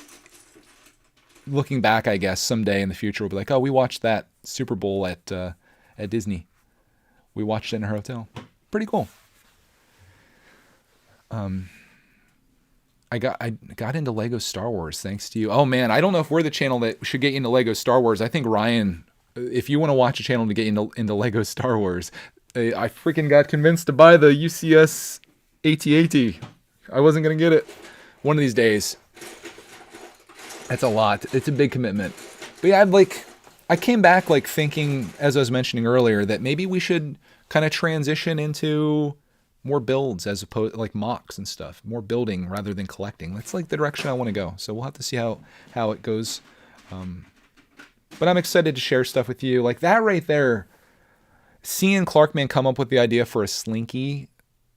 S1: looking back, I guess someday in the future we'll be like, oh, we watched that Super Bowl at Disney. We watched it in our hotel. Pretty cool. I got into Lego Star Wars thanks to you. Oh man, I don't know if we're the channel that should get you into Lego Star Wars. I think Ryan, if you want to watch a channel to get you into Lego Star Wars, I freaking got convinced to buy the UCS AT-AT. I wasn't gonna get it. One of these days. That's a lot. It's a big commitment. But yeah, I came back like thinking, as I was mentioning earlier, that maybe we should kind of transition into more builds as opposed, like, MOCs and stuff, more building rather than collecting. That's like the direction I want to go. So we'll have to see how it goes. But I'm excited to share stuff with you. Like that right there, seeing Clarkman come up with the idea for a Slinky,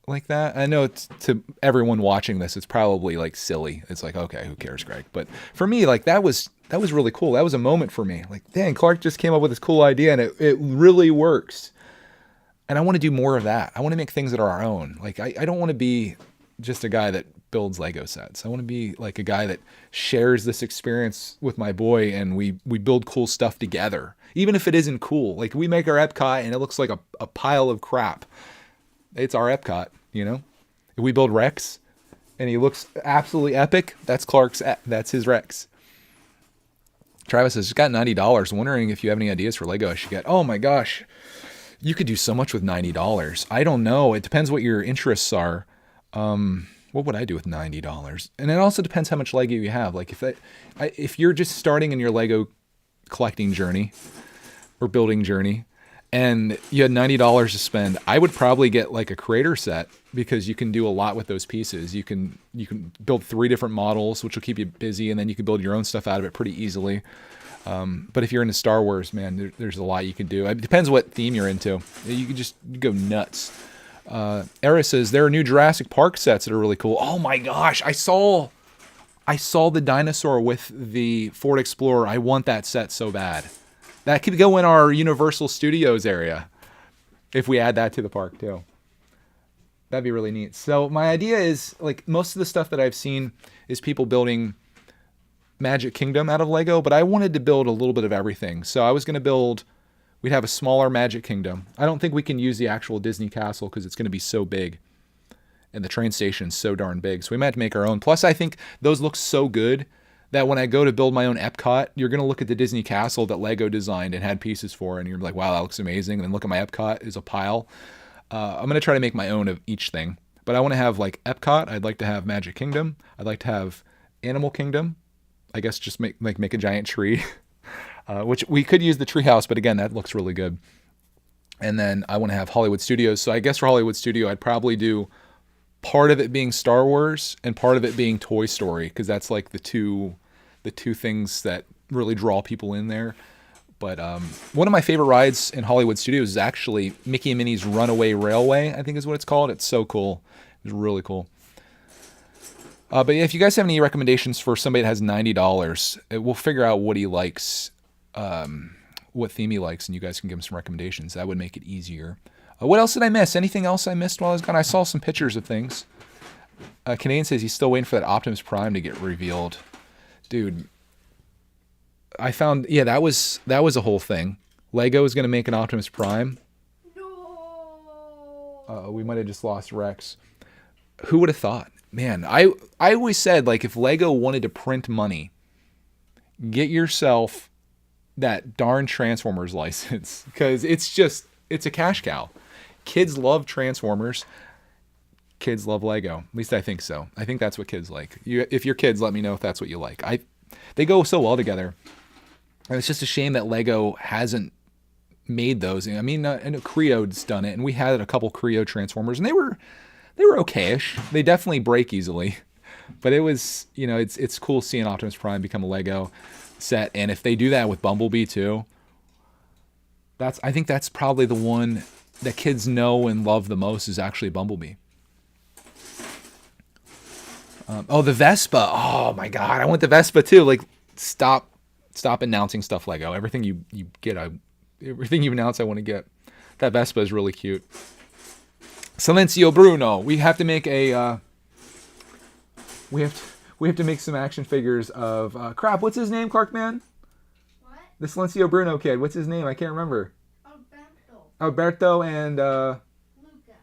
S1: like that. I know it's to everyone watching this, it's probably like silly. It's like, okay, who cares, Greg? But for me, like that was really cool. That was a moment for me. Like, dang, Clark just came up with this cool idea and it really works. And I want to do more of that. I want to make things that are our own. Like I don't want to be just a guy that builds Lego sets. I want to be like a guy that shares this experience with my boy and we build cool stuff together. Even if it isn't cool. Like we make our Epcot and it looks like a pile of crap. It's our Epcot, you know? If we build Rex and he looks absolutely epic, that's his Rex. Travis has just got $90. Wondering if you have any ideas for Lego I should get. Oh my gosh. You could do so much with $90. I don't know. It depends what your interests are. What would I do with $90? And it also depends how much Lego you have. Like if you're just starting in your Lego collecting journey or building journey and you had $90 to spend, I would probably get like a creator set because you can do a lot with those pieces. You can build 3 different models, which will keep you busy, and then you can build your own stuff out of it pretty easily. But if you're into Star Wars, man, there's a lot you can do. It depends what theme you're into. You can just go nuts. Era says there are new Jurassic Park sets that are really cool. Oh my gosh, I saw the dinosaur with the Ford Explorer. I want that set so bad. That could go in our Universal Studios area if we add that to the park too. That'd be really neat. So my idea is, like, most of the stuff that I've seen is people building Magic Kingdom out of Lego, but I wanted to build a little bit of everything. So I was going to we'd have a smaller Magic Kingdom. I don't think we can use the actual Disney Castle because it's going to be so big. And the train station's so darn big. So we might have to make our own. Plus, I think those look so good that when I go to build my own Epcot, you're going to look at the Disney Castle that Lego designed and had pieces for, and you're like, wow, that looks amazing. And then look at my Epcot is a pile. I'm going to try to make my own of each thing. But I want to have like Epcot. I'd like to have Magic Kingdom. I'd like to have Animal Kingdom. I guess just make a giant tree, which we could use the treehouse, but again, that looks really good. And then I want to have Hollywood Studios. So I guess for Hollywood Studio, I'd probably do part of it being Star Wars and part of it being Toy Story, because that's like the two things that really draw people in there. But one of my favorite rides in Hollywood Studios is actually Mickey and Minnie's Runaway Railway, I think is what it's called. It's so cool. It's really cool. But if you guys have any recommendations for somebody that has $90, we'll figure out what he likes, what theme he likes, and you guys can give him some recommendations. That would make it easier. What else did I miss? Anything else I missed while I was gone? I saw some pictures of things. Canadian says he's still waiting for that Optimus Prime to get revealed. Dude, I found, that was a whole thing. Lego is going to make an Optimus Prime. No. We might have just lost Rex. Who would have thought? Man, I always said, like, if Lego wanted to print money, get yourself that darn Transformers license, because it's a cash cow. Kids love Transformers. Kids love Lego. At least I think so. I think that's what kids like. If you're kids, let me know if that's what you like. They go so well together. And it's just a shame that Lego hasn't made those. I mean, I know Creo's done it, and we had a couple Creo Transformers, and they were okay-ish. They definitely break easily. But it was, it's cool seeing Optimus Prime become a Lego set. And if they do that with Bumblebee too, I think that's probably the one that kids know and love the most is actually Bumblebee. The Vespa. Oh my God, I want the Vespa too. Like, stop announcing stuff Lego. Everything you get, everything you announce, I want to get. That Vespa is really cute. Silencio Bruno. We have to make we have to make some action figures of crap. What's his name, Clark man?
S2: What?
S1: The Silencio Bruno kid. What's his name? I can't remember. Alberto and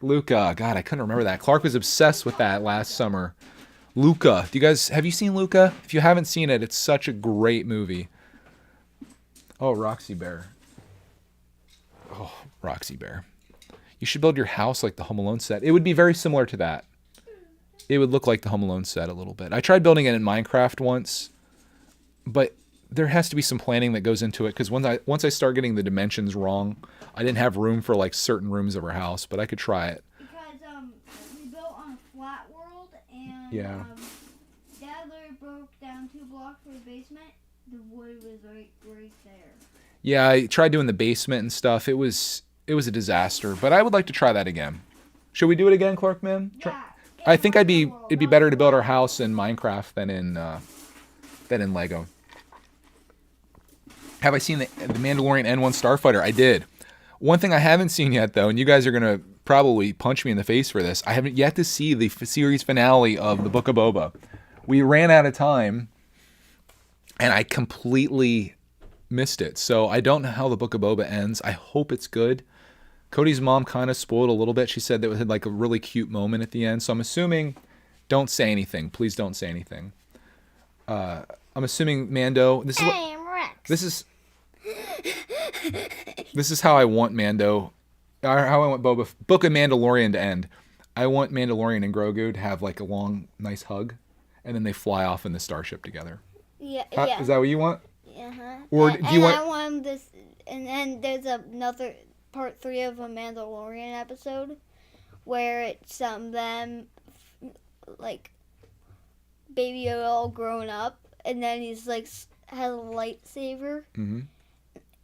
S1: Luca. God, I couldn't remember that. Clark was obsessed with that last summer. Luca. Have you seen Luca? If you haven't seen it, it's such a great movie. Oh, Roxy Bear. Oh, Roxy Bear. You should build your house like the Home Alone set. It would be very similar to that. It would look like the Home Alone set a little bit. I tried building it in Minecraft once, but there has to be some planning that goes into it, because once I start getting the dimensions wrong, I didn't have room for like certain rooms of our house, but I could try it.
S2: Because we built on a flat world, and
S1: Yeah.
S2: Dad literally broke down 2 blocks for the basement. The wood was right there.
S1: Yeah, I tried doing the basement and stuff. It was a disaster, but I would like to try that again. Should we do it again, Clark, man?
S2: Yeah.
S1: I think it'd be better to build our house in Minecraft than in Lego. Have I seen the Mandalorian N1 Starfighter? I did. One thing I haven't seen yet, though, and you guys are gonna probably punch me in the face for this, I haven't yet to see the series finale of the Book of Boba. We ran out of time, and I completely missed it. So I don't know how the Book of Boba ends. I hope it's good. Cody's mom kind of spoiled a little bit. She said that it had like a really cute moment at the end. So I'm assuming, don't say anything. Please don't say anything. I'm assuming Mando. This is how I want Mando, or how I want Book of Mandalorian to end. I want Mandalorian and Grogu to have like a long, nice hug, and then they fly off in the starship together.
S2: Yeah.
S1: Is that what you want?
S2: Uh-huh.
S1: Or do you want?
S2: I want this, and then there's another part 3 of a Mandalorian episode where it's them like Baby Yoda all grown up, and then he's like has a lightsaber, and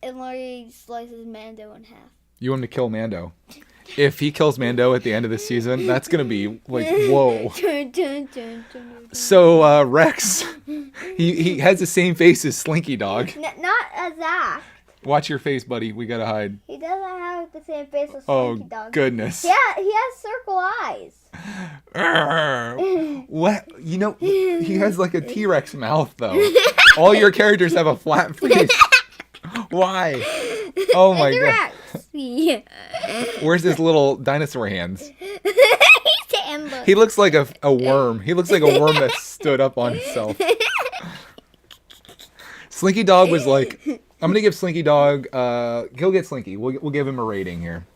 S2: Larry slices Mando in half.
S1: You want him to kill Mando? If he kills Mando at the end of the season, that's gonna be like whoa. So Rex, he has the same face as Slinky Dog.
S2: Not as that.
S1: Watch your face, buddy. We gotta hide.
S2: He doesn't have the same face as Slinky Dog.
S1: Oh goodness.
S2: Yeah, he has circle eyes.
S1: What? You know, he has like a T-Rex mouth though. All your characters have a flat face. Why? Oh my god.
S2: Yeah.
S1: Where's his little dinosaur hands? He looks like a worm. He looks like a worm that stood up on itself. Slinky Dog was like, I'm gonna give Slinky Dog. He'll get Slinky. We'll give him a rating here.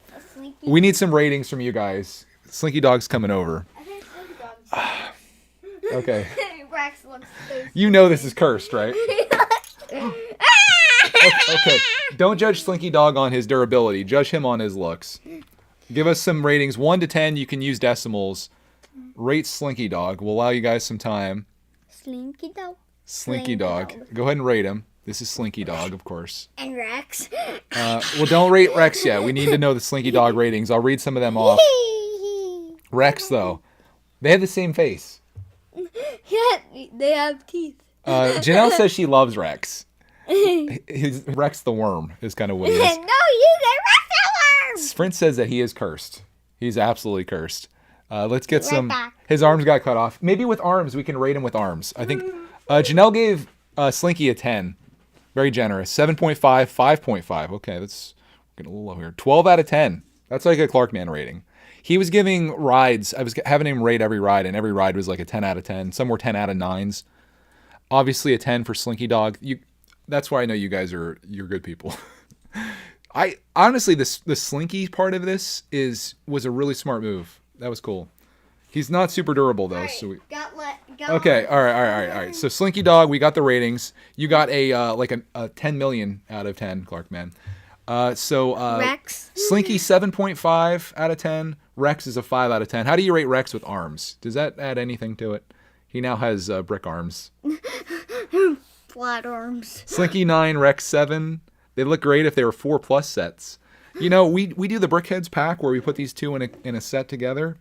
S1: We need some ratings from you guys. Slinky Dog's coming over.
S2: I think Slinky Dog's
S1: Okay.
S2: Rex looks so
S1: You know this is cursed, right? Okay. Don't judge Slinky Dog on his durability. Judge him on his looks. Give us some ratings. 1 to 10. You can use decimals. Rate Slinky Dog. We'll allow you guys some time.
S2: Slinky Dog.
S1: Slinky Dog. Go ahead and rate him. This is Slinky Dog, of course.
S2: And Rex.
S1: Well, don't rate Rex yet. We need to know the Slinky Dog ratings. I'll read some of them off. Rex, though. They have the same face.
S2: Yeah, they have teeth.
S1: Janelle says she loves Rex. Rex the worm is kind of what he is.
S2: No, you get Rex the worm.
S1: Sprint says that he is cursed. He's absolutely cursed. Let's get some.
S2: back.
S1: His arms got cut off. Maybe with arms, we can rate him with arms. I think Janelle gave Slinky a 10. Very generous. 7.5, 5.5. Okay, that's getting a little low here. 12 out of 10. That's like a Clarkman rating. He was giving rides. I was having him rate every ride, and every ride was like a 10 out of 10. Some were 10 out of 9s. Obviously a 10 for Slinky Dog. That's why I know you guys you're good people. I honestly, the Slinky part of this was a really smart move. That was cool. He's not super durable though.
S2: Right,
S1: So
S2: okay,
S1: all right. So Slinky Dog, we got the ratings. You got a 10 million out of 10, Clarkman.
S2: Rex.
S1: Slinky 7.5 out of 10. Rex is a 5 out of 10. How do you rate Rex with arms? Does that add anything to it? He now has brick arms.
S2: Flat arms.
S1: Slinky 9, Rex 7. They look great if they were 4+ sets. You know, we do the Brickheads pack where we put these two in a set together.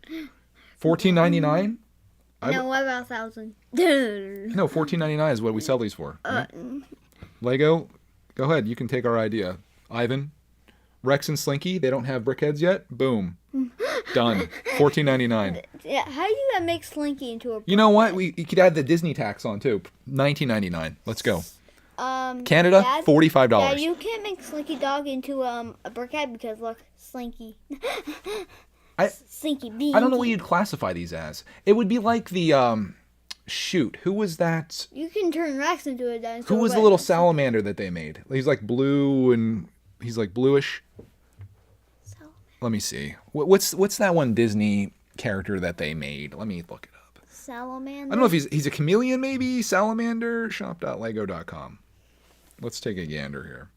S1: $14.99.
S2: No, what about 1,000?
S1: No, $14.99 is what we sell these for. Right? Lego, go ahead. You can take our idea. Ivan, Rex and Slinky, they don't have Brickheads yet. Boom. Done. $14.99.
S2: Yeah, how do you make Slinky into a
S1: You know what? You could add the Disney tax on too. $19.99. Let's go. Canada,
S2: Dad,
S1: $45.
S2: Yeah, you can't make Slinky Dog into a brickhead because look, Slinky. Slinky B.
S1: I don't know what you'd classify these as. It would be like the shoot. Who was that?
S2: You can turn Rex into a dinosaur.
S1: Who was the little salamander that they made? He's like blue and he's like bluish. Let me see. What's that one Disney character that they made? Let me look it up.
S2: Salamander.
S1: I don't know if he's a chameleon maybe. Salamander. Shop.lego.com. Let's take a gander here.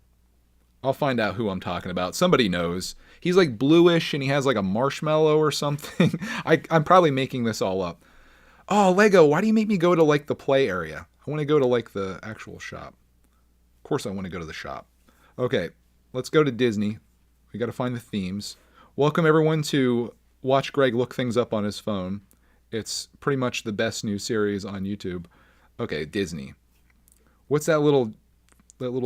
S1: I'll find out who I'm talking about. Somebody knows. He's like bluish and he has like a marshmallow or something. I'm probably making this all up. Oh, Lego, why do you make me go to like the play area? I want to go to like the actual shop. Of course I want to go to the shop. Okay, let's go to Disney. We got to find the themes. Welcome everyone to watch Greg look things up on his phone. It's pretty much the best new series on YouTube. Okay, Disney. What's that little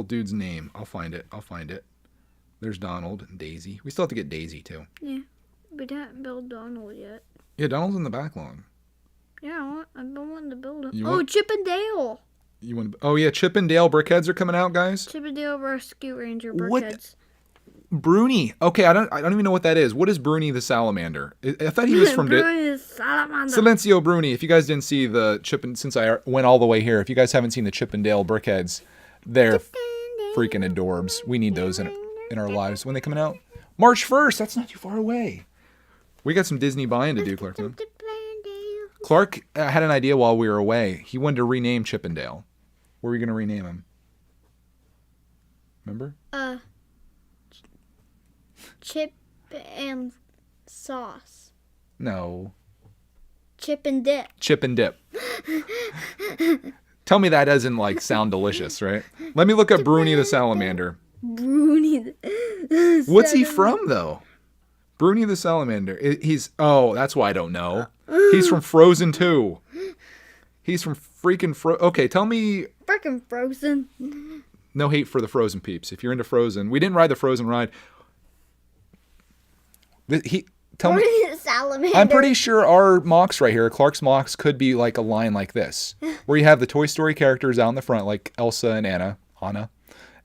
S1: dude's name? I'll find it. There's Donald and Daisy. We still have to get Daisy too.
S2: Yeah, we didn't build Donald yet.
S1: Yeah, Donald's in the backlog.
S2: Yeah, I've been wanting to build him.
S1: You want-
S2: Chip and Dale.
S1: You want? Oh yeah, Chip and Dale brickheads are coming out, guys.
S2: Chip and Dale Rescue Ranger
S1: What?
S2: brickheads.
S1: Bruni. Okay, I don't even know what that is. What is Bruni the salamander? I thought he was from
S2: Salamander.
S1: Silencio Bruni. If you guys didn't see the Chip and since I went all the way here, if you guys haven't seen the Chip and Dale brickheads, they're freaking adorbs. We need those in our lives. When they coming out? March 1st. That's not too far away. We got some Disney buying to do, Clark. Man. Clark had an idea while we were away. He wanted to rename Chip and Dale. What are we gonna rename him? Remember?
S2: Chip and sauce.
S1: No.
S2: Chip and dip.
S1: Chip and dip. Tell me that doesn't like sound delicious, right? Let me look up Bruni the salamander.
S2: Bruni.
S1: What's he from though? Bruni the salamander. That's why I don't know. He's from Frozen 2. He's from freaking Okay, tell me.
S2: Freaking Frozen.
S1: No hate for the Frozen peeps. If you're into Frozen, we didn't ride the Frozen ride. Tell me.
S2: Bruni the salamander.
S1: I'm pretty sure our MOCs right here, Clark's MOCs, could be like a line like this, where you have the Toy Story characters out in the front, like Elsa and Anna,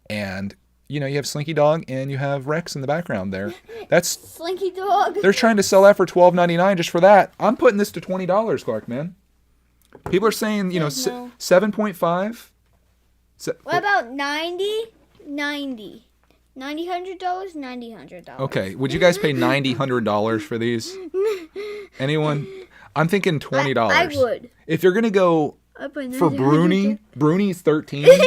S1: and you have Slinky Dog and you have Rex in the background there. That's
S2: Slinky Dog.
S1: They're trying to sell that for $12.99 just for that. I'm putting this to $20, Clark, man. People are saying, 7.5.
S2: What about 90? $90. $100.
S1: Okay, would you guys pay $100 for these? Anyone? I'm thinking $20.
S2: I would.
S1: If you're gonna go for Bruni's $13.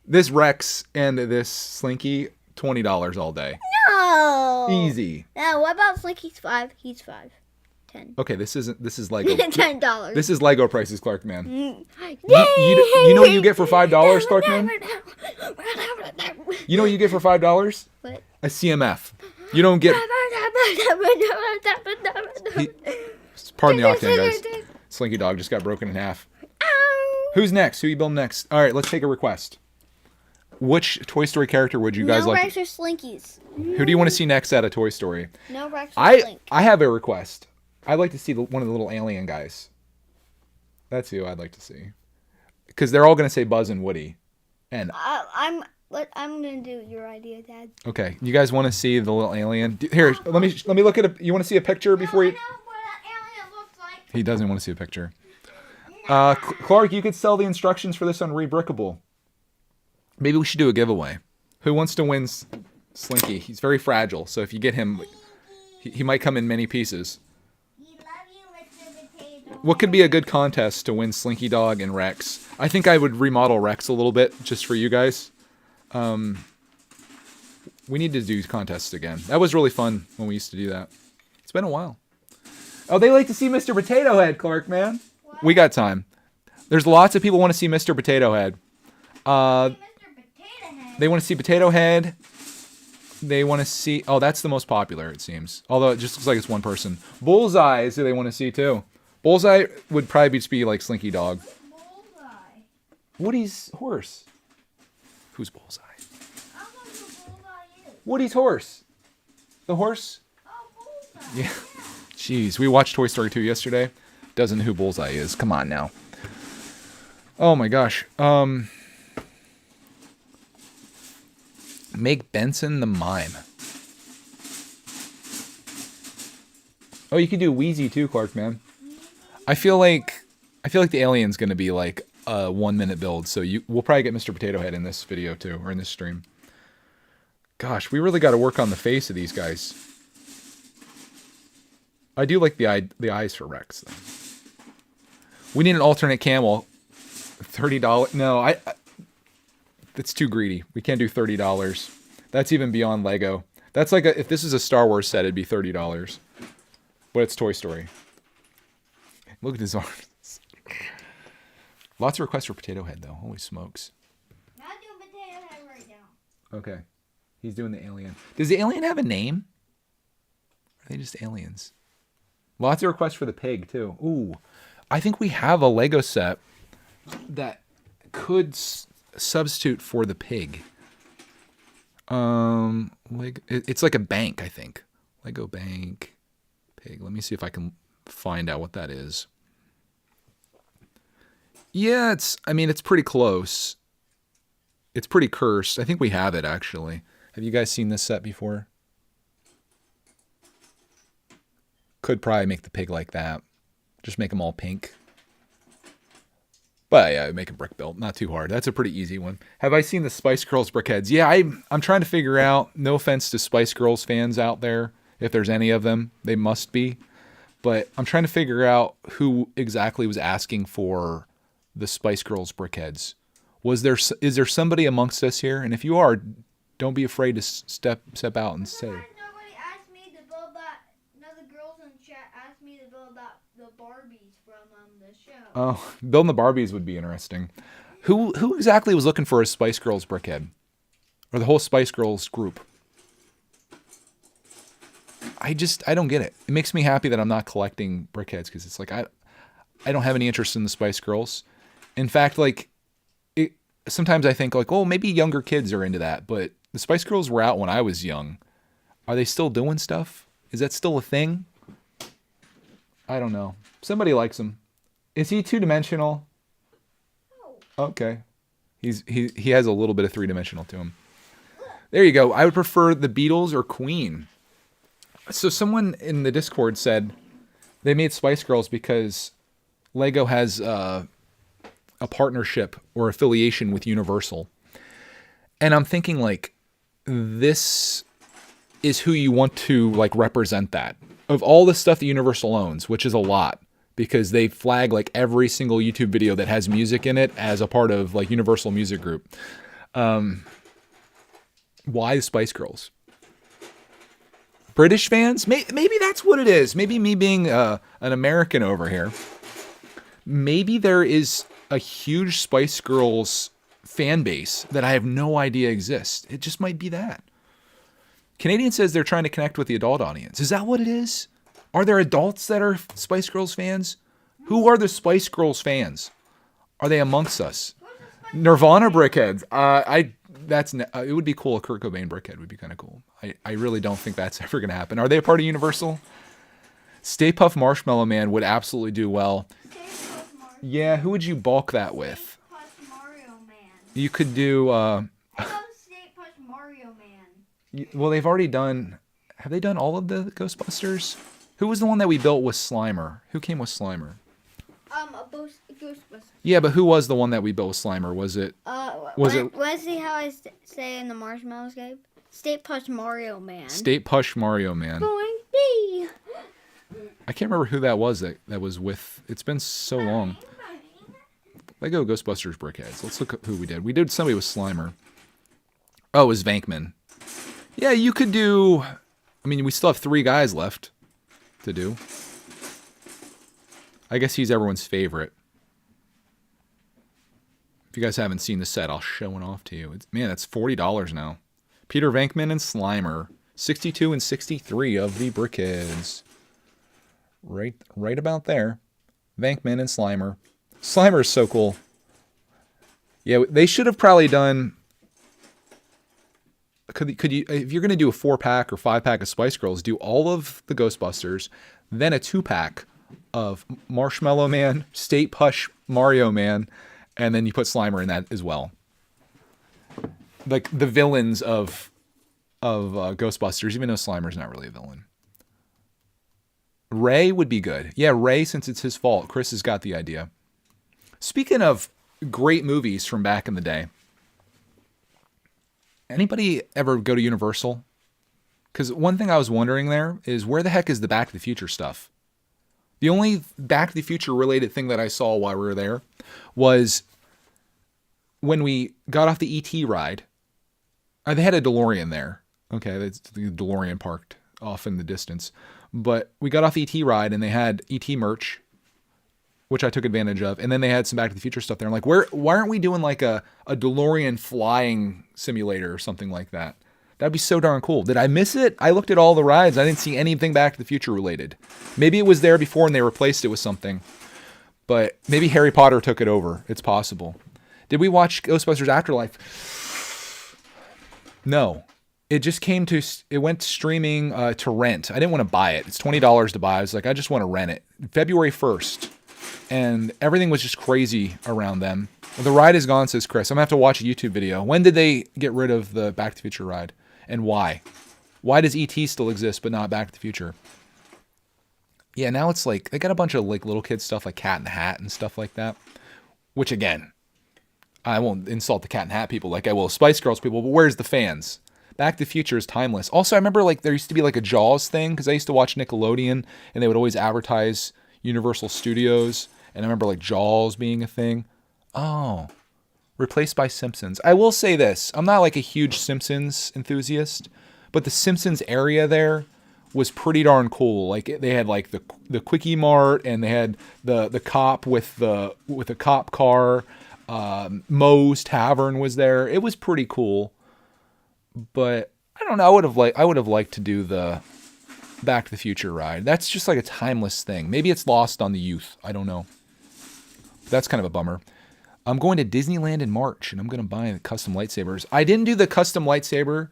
S1: This Rex and this Slinky, $20 all day.
S2: No.
S1: Easy.
S2: Now, what about Slinky's 5? He's 5. 10.
S1: Okay, this is Lego.
S2: $10.
S1: This is Lego prices, Clark man.
S2: Yay!
S1: You know what you get for $5, Clark man? You know what you get for $5?
S2: What?
S1: A CMF. You don't get. Pardon the octane, guys. Slinky Dog just got broken in half. Who's next? Who you build next? All right, let's take a request. Which Toy Story character would you guys
S2: no
S1: like?
S2: Rex or Slinkies.
S1: Who do you want to see next out of Toy Story?
S2: No Rex or Slink.
S1: I have a request. I'd like to see one of the little alien guys. That's who I'd like to see. Because they're all going to say Buzz and Woody. And
S2: I'm going to do your idea, Dad.
S1: Okay, you guys want to see the little alien? Here, let me look at You want to see a picture before you?
S2: I know what an alien looks like.
S1: He doesn't want to see a picture. Clark, you could sell the instructions for this on Rebrickable. Maybe we should do a giveaway. Who wants to win Slinky? He's very fragile, so if you get him, he might come in many pieces. What could be a good contest to win Slinky Dog and Rex? I think I would remodel Rex a little bit just for you guys. We need to do contests again. That was really fun when we used to do that. It's been a while. Oh, they like to see Mr. Potato Head, Clark, man. What? We got time. There's lots of people want to see Mr. Potato Head. They want to see Potato Head. They want to see... Oh, that's the most popular, it seems. Although it just looks like it's one person. Bullseye is who they want to see, too. Bullseye would probably just be like Slinky Dog.
S2: Bullseye.
S1: Woody's horse. Who's Bullseye?
S2: I don't know who Bullseye is.
S1: Woody's horse. The horse?
S2: Oh, Bullseye.
S1: Yeah. Jeez, we watched Toy Story 2 yesterday. Doesn't know who Bullseye is. Come on now. Oh my gosh. Make Benson the mime. Oh, you could do Wheezy too, Clark, man. I feel like the alien's gonna be like a 1-minute build, so we'll probably get Mr. Potato Head in this video too, or in this stream. Gosh, we really got to work on the face of these guys. I do like the eyes for Rex though. We need an alternate camel. $30. No, that's too greedy. We can't do $30. That's even beyond Lego. That's like if this is a Star Wars set, it'd be $30. But it's Toy Story. Look at his arms. Lots of requests for Potato Head, though. Holy smokes.
S2: Not doing Potato Head right now.
S1: Okay. He's doing the alien. Does the alien have a name? Or are they just aliens? Lots of requests for the pig too. Ooh, I think we have a Lego set that could substitute for the pig. It's like a bank, I think. Lego bank pig. Let me see if I can find out what that is. Yeah, it's pretty close. It's pretty cursed. I think we have it actually. Have you guys seen this set before? Could probably make the pig like that. Just make them all pink. But yeah, make a brick build. Not too hard. That's a pretty easy one. Have I seen the Spice Girls brickheads? Yeah, I'm trying to figure out, no offense to Spice Girls fans out there, if there's any of them, they must be. But I'm trying to figure out who exactly was asking for the Spice Girls brickheads. Is there somebody amongst us here? And if you are, don't be afraid to step out and say.
S2: Nobody asked me to build that. None of the girls in the chat asked me to build the Barbies from the show.
S1: Oh, building the Barbies would be interesting. Who exactly was looking for a Spice Girls brickhead? Or the whole Spice Girls group? I don't get it. It makes me happy that I'm not collecting brickheads because it's like I don't have any interest in the Spice Girls. In fact, like sometimes I think like, oh, maybe younger kids are into that, but the Spice Girls were out when I was young. Are they still doing stuff? Is that still a thing? I don't know. Somebody likes him. Is he two-dimensional?
S2: No.
S1: Okay. He has a little bit of three-dimensional to him. There you go. I would prefer the Beatles or Queen. So someone in the Discord said they made Spice Girls because Lego has a partnership or affiliation with Universal. And I'm thinking like, this is who you want to like represent that. Of all the stuff that Universal owns, which is a lot, because they flag like every single YouTube video that has music in it as a part of like Universal Music Group. Why the Spice Girls? British fans? Maybe that's what it is. Maybe me being an American over here. Maybe there is a huge Spice Girls fan base that I have no idea exists. It just might be that. Canadian says they're trying to connect with the adult audience. Is that what it is? Are there adults that are Spice Girls fans? Who are the Spice Girls fans? Are they amongst us? Nirvana brickheads. It would be cool. A Kurt Cobain brickhead would be kind of cool. I really don't think that's ever going to happen. Are they a part of Universal? Stay Puft Marshmallow Man would absolutely do well. Yeah, who would you bulk that with?
S2: Mario Man.
S1: You could do...
S2: I love Stay Puft Mario Man.
S1: Well, they've already done... Have they done all of the Ghostbusters? Who was the one that we built with Slimer? Who came with Slimer?
S2: Ghostbusters.
S1: Yeah, but who was the one that we built with Slimer? Was it...
S2: Want to see how I say in the Marshmallows game? Stay Puft Mario Man.
S1: Stay Puft Mario Man.
S2: Going B.
S1: I can't remember who that was that was with... It's been so long. Lego Ghostbusters brickheads. Let's look at who we did. We did somebody with Slimer. Oh, it was Vankman. Yeah, you could do... I mean, we still have 3 guys left to do. I guess he's everyone's favorite. If you guys haven't seen the set, I'll show it off to you. Man, that's $40 now. Peter Venkman and Slimer. 62 and 63 of the brickheads. Right about there. Venkman and Slimer. Slimer is so cool. Yeah, they should have probably done... Could you, if you're going to do a 4-pack or 5-pack of Spice Girls, do all of the Ghostbusters, then a 2-pack of Marshmallow Man, Stay Puft Mario Man, and then you put Slimer in that as well. Like the villains of Ghostbusters, even though Slimer's not really a villain. Ray would be good. Yeah, Ray, since it's his fault. Chris has got the idea. Speaking of great movies from back in the day, anybody ever go to Universal? Because one thing I was wondering there is, where the heck is the Back to the Future stuff? The only Back to the Future related thing that I saw while we were there was when we got off the ET ride. They had a DeLorean there. Okay, that's the DeLorean parked off in the distance. But we got off the ET ride and they had ET merch, which I took advantage of. And then they had some Back to the Future stuff there. I'm like, why aren't we doing like a DeLorean flying simulator or something like that? That'd be so darn cool. Did I miss it? I looked at all the rides. I didn't see anything Back to the Future related. Maybe it was there before and they replaced it with something. But maybe Harry Potter took it over. It's possible. Did we watch Ghostbusters Afterlife? No. It went streaming to rent. I didn't want to buy it. It's $20 to buy. I was like, I just want to rent it. February 1st. And everything was just crazy around them. The ride is gone, says Chris. I'm going to have to watch a YouTube video. When did they get rid of the Back to the Future ride? And why? Why does E.T. still exist but not Back to the Future? Yeah, now it's like, they got a bunch of like little kid stuff like Cat in the Hat and stuff like that. Which again, I won't insult the Cat in the Hat people like I will Spice Girls people, but where's the fans? Back to the Future is timeless. Also, I remember like there used to be like a Jaws thing because I used to watch Nickelodeon and they would always advertise Universal Studios. And I remember like Jaws being a thing. Oh, replaced by Simpsons. I will say this. I'm not like a huge Simpsons enthusiast, but the Simpsons area there was pretty darn cool. Like they had like the Quickie Mart and they had the cop with the cop car. Moe's Tavern was there. It was pretty cool. But I don't know. I would have liked to do the Back to the Future ride. That's just like a timeless thing. Maybe it's lost on the youth. I don't know. But that's kind of a bummer. I'm going to Disneyland in March, and I'm going to buy the custom lightsabers. I didn't do the custom lightsaber.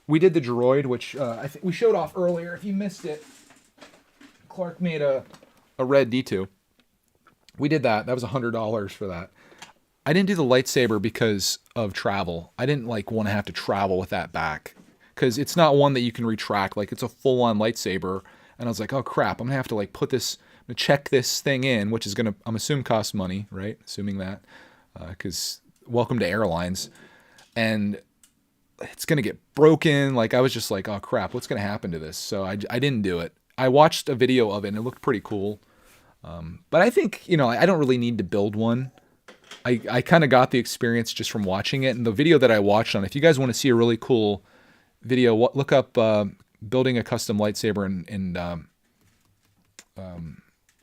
S1: We did the droid, which I think we showed off earlier. If you missed it, Clark made a red D2. We did that. That was $100 for that. I didn't do the lightsaber because of travel. I didn't like want to have to travel with that back because it's not one that you can retract. Like it's a full-on lightsaber, and I was like, oh crap, I'm gonna have to like check this thing in, which is gonna, I'm assuming, cost money, right? Assuming that, because welcome to airlines, and it's gonna get broken. Like I was just like, oh crap, what's gonna happen to this? So I didn't do it. I watched a video of it, and it looked pretty cool. But I think, I don't really need to build one. I kind of got the experience just from watching it, and the video that I watched on. If you guys want to see a really cool video, look up building a custom lightsaber, and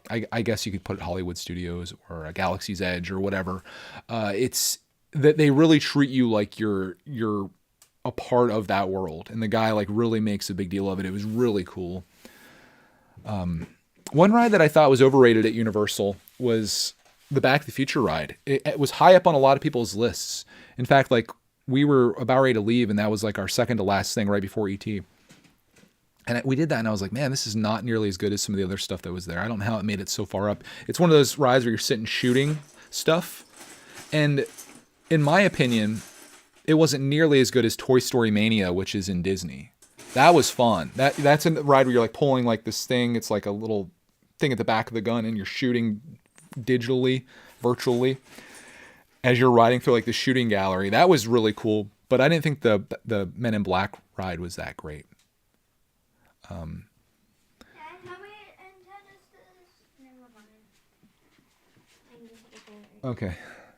S1: I guess you could put Hollywood Studios or Galaxy's Edge or whatever. It's that they really treat you like you're a part of that world, and the guy like really makes a big deal of it. It was really cool. One ride that I thought was overrated at Universal was the Back to the Future ride. It was high up on a lot of people's lists. In fact, like we were about ready to leave, and that was like our second to last thing right before ET. And we did that, and I was like, man, this is not nearly as good as some of the other stuff that was there. I don't know how it made it so far up. It's one of those rides where you're sitting shooting stuff. And in my opinion, it wasn't nearly as good as Toy Story Mania, which is in Disney. That was fun. That's a ride where you're like pulling like this thing. It's like a little thing at the back of the gun, and you're shooting digitally, virtually, as you're riding through like the shooting gallery. That was really cool. But I didn't think the Men in Black ride was that great.
S2: How many antennas does... Never mind. I can just look over it.
S1: Okay.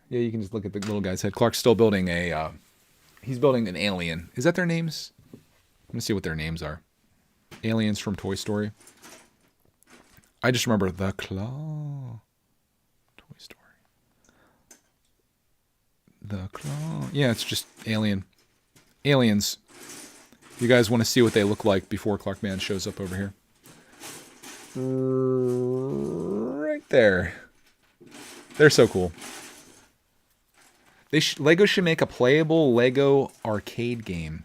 S1: Yeah, you can just look at the little guy's head. Clark's still building he's building an alien. Is that their names? Let me see what their names are. Aliens from Toy Story. I just remember the claw. Toy Story. The claw. Yeah, it's just alien. Aliens. You guys want to see what they look like before Clarkman shows up over here? Right there. They're so cool. Lego should make a playable Lego arcade game.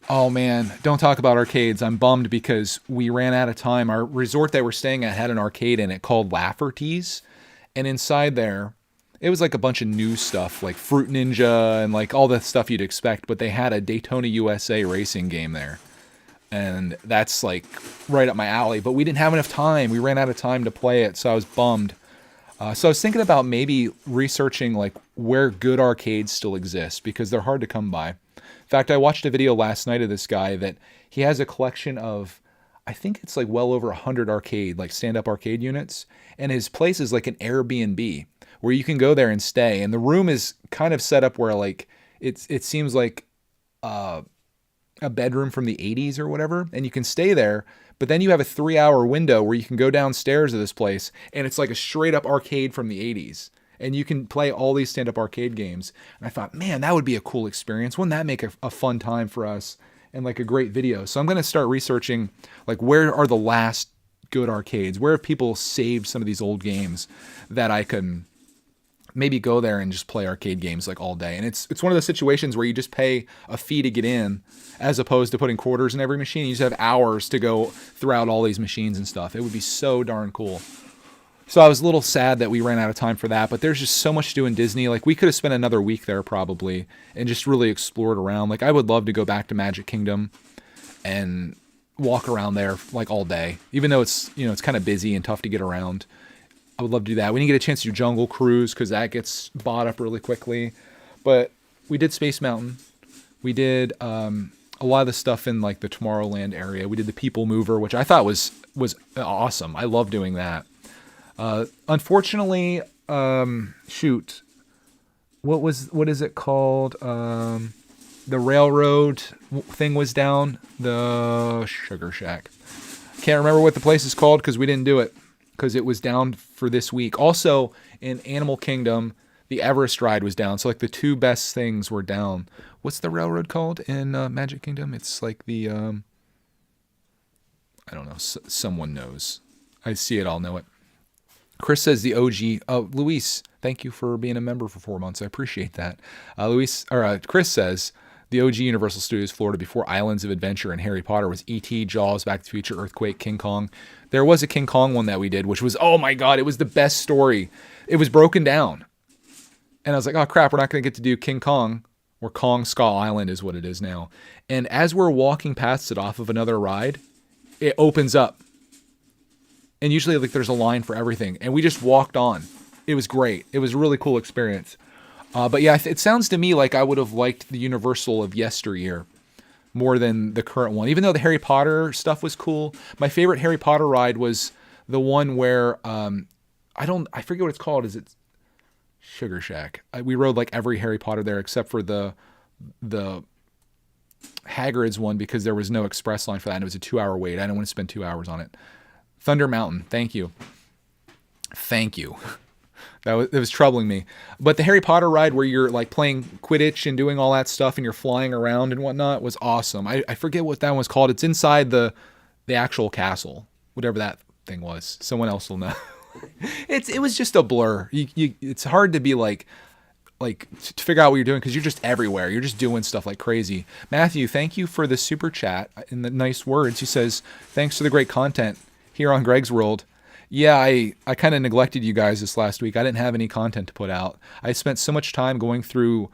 S1: Oh man, don't talk about arcades. I'm bummed because we ran out of time. Our resort that we're staying at had an arcade in it called Lafferty's. And inside there, it was like a bunch of new stuff, like Fruit Ninja and like all the stuff you'd expect. But they had a Daytona USA racing game there. And that's like right up my alley. But we didn't have enough time. We ran out of time to play it, so I was bummed. So I was thinking about maybe researching like where good arcades still exist because they're hard to come by. In fact, I watched a video last night of this guy that he has a collection of, I think it's like well over 100 arcade, like stand-up arcade units. And his place is like an Airbnb where you can go there and stay. And the room is kind of set up where like it seems like a bedroom from the 80s or whatever. And you can stay there. But then you have a 3-hour window where you can go downstairs to this place, and it's like a straight-up arcade from the 80s. and you can play all these stand-up arcade games. And I thought, man, that would be a cool experience. Wouldn't that make a fun time for us and like a great video? So I'm going to start researching like where are the last good arcades? Where have people saved some of these old games that I can maybe go there and just play arcade games like all day? And it's one of those situations where you just pay a fee to get in, as opposed to putting quarters in every machine. You just have hours to go throughout all these machines and stuff. It would be so darn cool. So I was a little sad that we ran out of time for that, but there's just so much to do in Disney. Like we could have spent another week there probably and just really explored around. Like I would love to go back to Magic Kingdom and walk around there like all day, even though it's, you know, it's kind of busy and tough to get around. I would love to do that. We didn't get a chance to do Jungle Cruise because that gets bought up really quickly. But we did Space Mountain. We did a lot of the stuff in like the Tomorrowland area. We did the People Mover, which I thought was awesome. I love doing that. Unfortunately, shoot, what is it called? The railroad thing was down. The Sugar Shack. Can't remember what the place is called because we didn't do it because it was down for this week. Also, in Animal Kingdom, the Everest ride was down. So like the two best things were down. What's the railroad called in Magic Kingdom? It's like the, I don't know. Someone knows. I see it. I'll know it. Chris says the OG. Luis, thank you for being a member for 4 months. I appreciate that. Chris says the OG Universal Studios Florida before Islands of Adventure and Harry Potter was E.T., Jaws, Back to the Future, Earthquake, King Kong. There was a King Kong one that we did, which was, oh my God, it was the best story. It was broken down. And I was like, oh crap, we're not going to get to do King Kong, or Kong Skull Island is what it is now. And as we're walking past it off of another ride, it opens up. And usually like there's a line for everything. And we just walked on. It was great. It was a really cool experience. But yeah, it sounds to me like I would have liked the Universal of yesteryear more than the current one. Even though the Harry Potter stuff was cool. My favorite Harry Potter ride was the one where, I forget what it's called. Is it Sugar Shack? We rode like every Harry Potter there except for the Hagrid's one because there was no express line for that. And it was a 2-hour wait. I didn't want to spend 2 hours on it. Thunder Mountain. Thank you. It was troubling me. But the Harry Potter ride where you're like playing Quidditch and doing all that stuff and you're flying around and whatnot was awesome. I forget what that one was called. It's inside the actual castle, whatever that thing was. Someone else will know. It was just a blur. It's hard to be like to figure out what you're doing because you're just everywhere. You're just doing stuff like crazy. Matthew, thank you for the super chat and the nice words. He says, thanks for the great content here on Greg's World. Yeah, I kind of neglected you guys this last week. I didn't have any content to put out. I spent so much time going through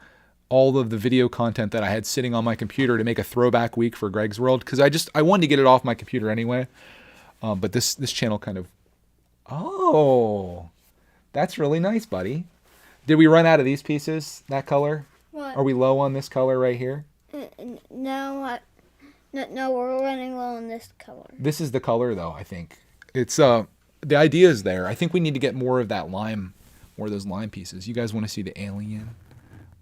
S1: all of the video content that I had sitting on my computer to make a throwback week for Greg's World because I wanted to get it off my computer anyway. But this channel kind of... Oh, that's really nice, buddy. Did we run out of these pieces, that color?
S2: What?
S1: Are we low on this color right here?
S2: No, we're running low on this color. This
S1: is the color, though, I think. It's the idea is there. I think we need to get more of that lime, more of those lime pieces. You guys want to see the alien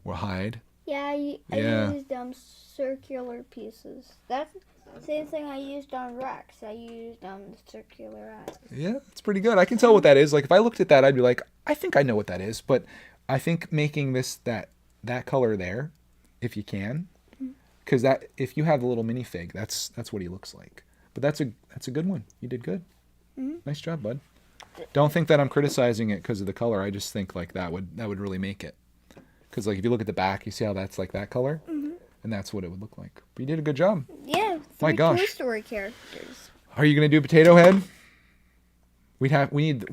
S1: or hide?
S2: Yeah, I used circular pieces. That's the same thing I used on Rex. I used the circular eyes.
S1: Yeah, it's pretty good. I can tell what that is. Like if I looked at that, I'd be like, I think I know what that is. But I think making this that color there, if you can, because if you have the little minifig, that's what he looks like. But that's a good one. You did good. Mm-hmm. Nice job, bud. Don't think that I'm criticizing it because of the color. I just think like that would really make it. Because like if you look at the back, you see how that's like that color, and that's what it would look like. But you did a good job.
S2: Yeah.
S1: My gosh.
S2: Toy Story characters.
S1: Are you gonna do Potato Head? We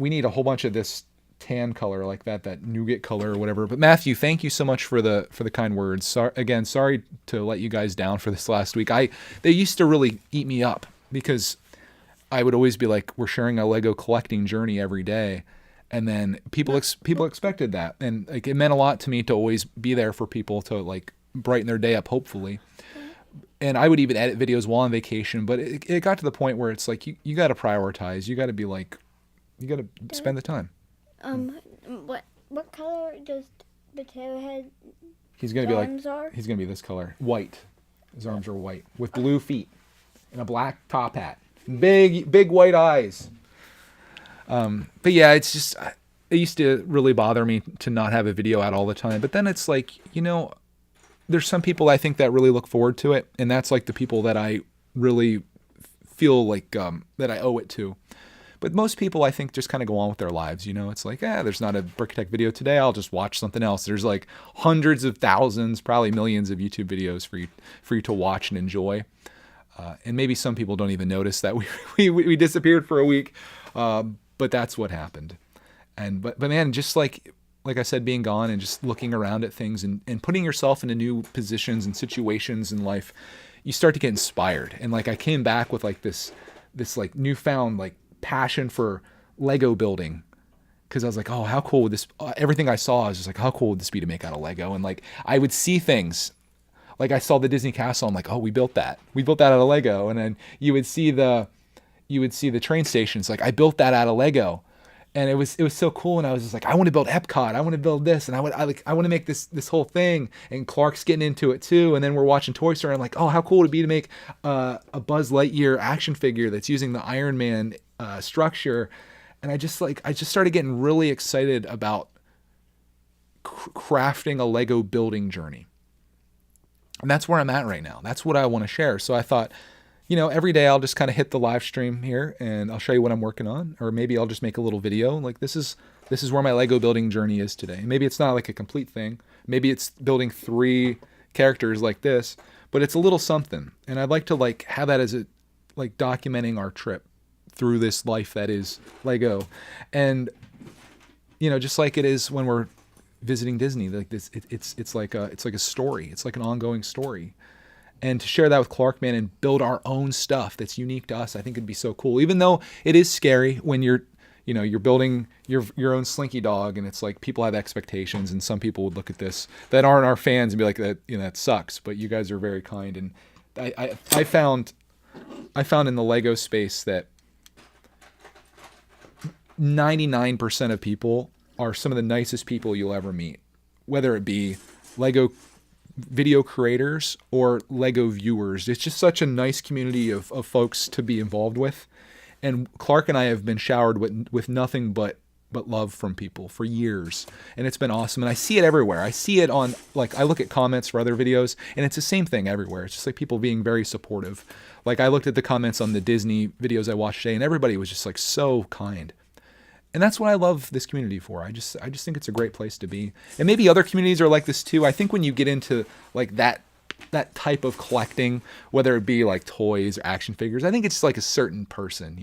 S1: need a whole bunch of this tan color like that nougat color or whatever. But Matthew, thank you so much for the kind words. Sorry to let you guys down for this last week. They used to really eat me up because I would always be like, we're sharing a Lego collecting journey every day. And then people expected that. And like, it meant a lot to me to always be there for people to like brighten their day up, hopefully. And I would even edit videos while on vacation, but it got to the point where it's like, you got to prioritize. You got to be like, you got to spend the time.
S2: What color does Potato Head
S1: He's going to be like,
S2: are?
S1: He's going to be this color, white. His arms are white with blue feet and a black top hat. Big white eyes. But yeah, it's just, used to really bother me to not have a video out all the time. But then it's like, there's some people I think that really look forward to it. And that's like the people that I really feel like that I owe it to. But most people, I think, just kind of go on with their lives. It's like, there's not a brickitect video today. I'll just watch something else. There's like hundreds of thousands, probably millions of YouTube videos for you to watch and enjoy. And maybe some people don't even notice that we disappeared for a week. But that's what happened. But man, just like I said, being gone and just looking around at things and putting yourself into new positions and situations in life, you start to get inspired. And like I came back with like this like newfound like passion for Lego building, because I was like, oh, how cool would this? Everything I saw, I was just like, how cool would this be to make out of Lego? And like I would see things. Like I saw the Disney castle. I'm like, oh, we built that. We built that out of Lego. And then you would see the train stations. Like I built that out of Lego. And it was so cool, and I was just like, I want to build Epcot. I want to build this, and I want to make this whole thing. And Clark's getting into it too. And then we're watching Toy Story. I'm like, oh, how cool would it be to make a Buzz Lightyear action figure that's using the Iron Man structure. And I just started getting really excited about crafting a Lego building journey. And that's where I'm at right now. That's what I want to share. So I thought, every day I'll just kind of hit the live stream here and I'll show you what I'm working on. Or maybe I'll just make a little video. Like this is where my Lego building journey is today. Maybe it's not like a complete thing. Maybe it's building 3 characters like this, but it's a little something. And I'd like to like have that as documenting our trip through this life that is Lego. And, just like it is when we're visiting Disney, like this, it's like a story. It's like an ongoing story. And to share that with Clark, man, and build our own stuff that's unique to us, I think it'd be so cool. Even though it is scary when you're building your own Slinky dog, and it's like people have expectations, and some people would look at this that aren't our fans and be like, that sucks. But you guys are very kind, and I found in the Lego space that 99% of people are some of the nicest people you'll ever meet, whether it be Lego video creators or Lego viewers. It's just such a nice community of folks to be involved with. And Clark and I have been showered with nothing but love from people for years. And it's been awesome. And I see it everywhere. I see it on, I look at comments for other videos, and it's the same thing everywhere. It's just like people being very supportive. Like I looked at the comments on the Disney videos I watched today, and everybody was just so kind. And that's what I love this community for. I just think it's a great place to be. And maybe other communities are like this too. I think when you get into that type of collecting, whether it be like toys or action figures, I think it's like a certain person,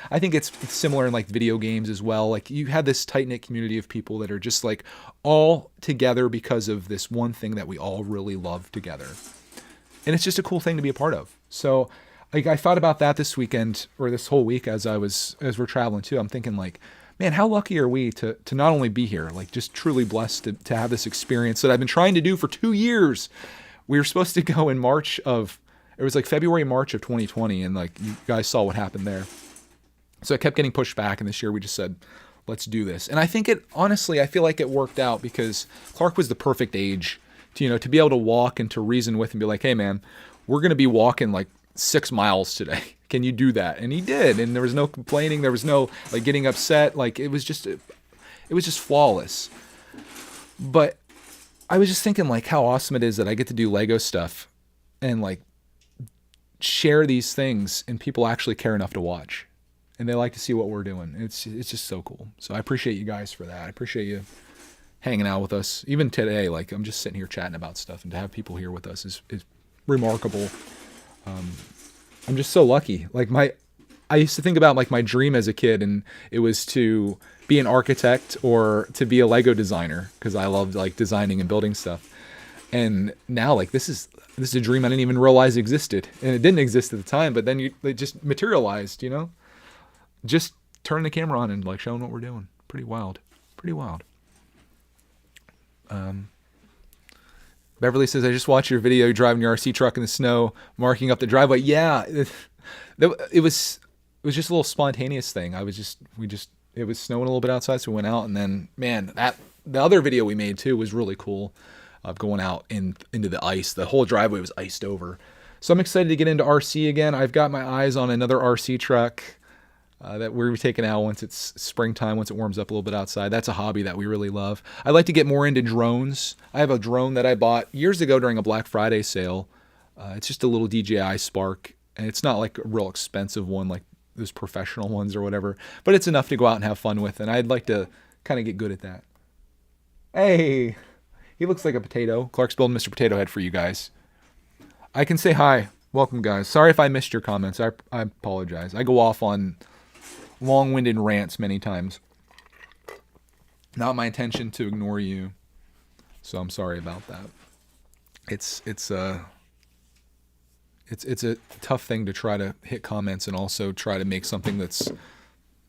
S1: I think it's similar in like video games as well. Like you have this tight-knit community of people that are just like all together because of this one thing that we all really love together. And it's just a cool thing to be a part of. So I thought about that this weekend, or this whole week as we're traveling too. I'm thinking man, how lucky are we to not only be here, just truly blessed to have this experience that I've been trying to do for 2 years. We were supposed to go in February, March of 2020. And you guys saw what happened there. So it kept getting pushed back. And this year we just said, let's do this. And I think I feel like it worked out because Clark was the perfect age to be able to walk and to reason with and be like, hey man, we're going to be walking 6 miles today. Can you do that? And he did. And there was no complaining. There was no getting upset. It was just flawless. But I was just thinking how awesome it is that I get to do Lego stuff and share these things, and people actually care enough to watch, and they like to see what we're doing. It's just so cool. So I appreciate you guys for that. I appreciate you hanging out with us. Even today, I'm just sitting here chatting about stuff, and to have people here with us is remarkable. I'm just so lucky. I used to think about my dream as a kid, and it was to be an architect or to be a Lego designer, because I loved designing and building stuff. And now this is a dream I didn't even realize existed, and it didn't exist at the time. But then it just materialized. Just turning the camera on and showing what we're doing. Pretty wild. Pretty wild. Beverly says, I just watched your video driving your RC truck in the snow, marking up the driveway. Yeah, it was just a little spontaneous thing. It was snowing a little bit outside, so we went out, and then, man, the other video we made too was really cool, of going out into the ice. The whole driveway was iced over. So I'm excited to get into RC again. I've got my eyes on another RC truck. that we're taking out once it's springtime, once it warms up a little bit outside. That's a hobby that we really love. I'd like to get more into drones. I have a drone that I bought years ago during a Black Friday sale. It's just a little DJI Spark, and it's not like a real expensive one like those professional ones or whatever, but it's enough to go out and have fun with, and I'd like to kind of get good at that. Hey, he looks like a potato. Clark's building Mr. Potato Head for you guys. I can say hi. Welcome, guys. Sorry if I missed your comments. I apologize. I go off on long-winded rants many times. Not my intention to ignore you, so I'm sorry about that. It's a tough thing to try to hit comments and also try to make something that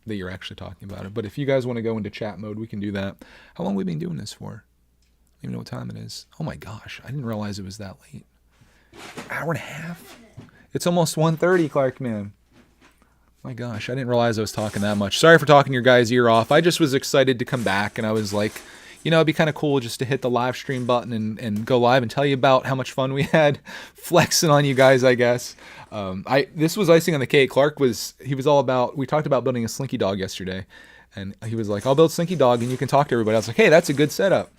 S1: you're actually talking about it. But if you guys want to go into chat mode, we can do that. How long have we been doing this for? I don't even know what time it is. Oh my gosh, I didn't realize it was that late. Hour and a half? It's almost 1:30, Clark, man. My gosh, I didn't realize I was talking that much. Sorry for talking your guys' ear off. I just was excited to come back, and I was like, it'd be kind of cool just to hit the live stream button and go live and tell you about how much fun we had flexing on you guys, I guess. This was icing on the cake. Clark we talked about building a Slinky dog yesterday, and he was like, I'll build Slinky dog and you can talk to everybody. I was like, hey, that's a good setup.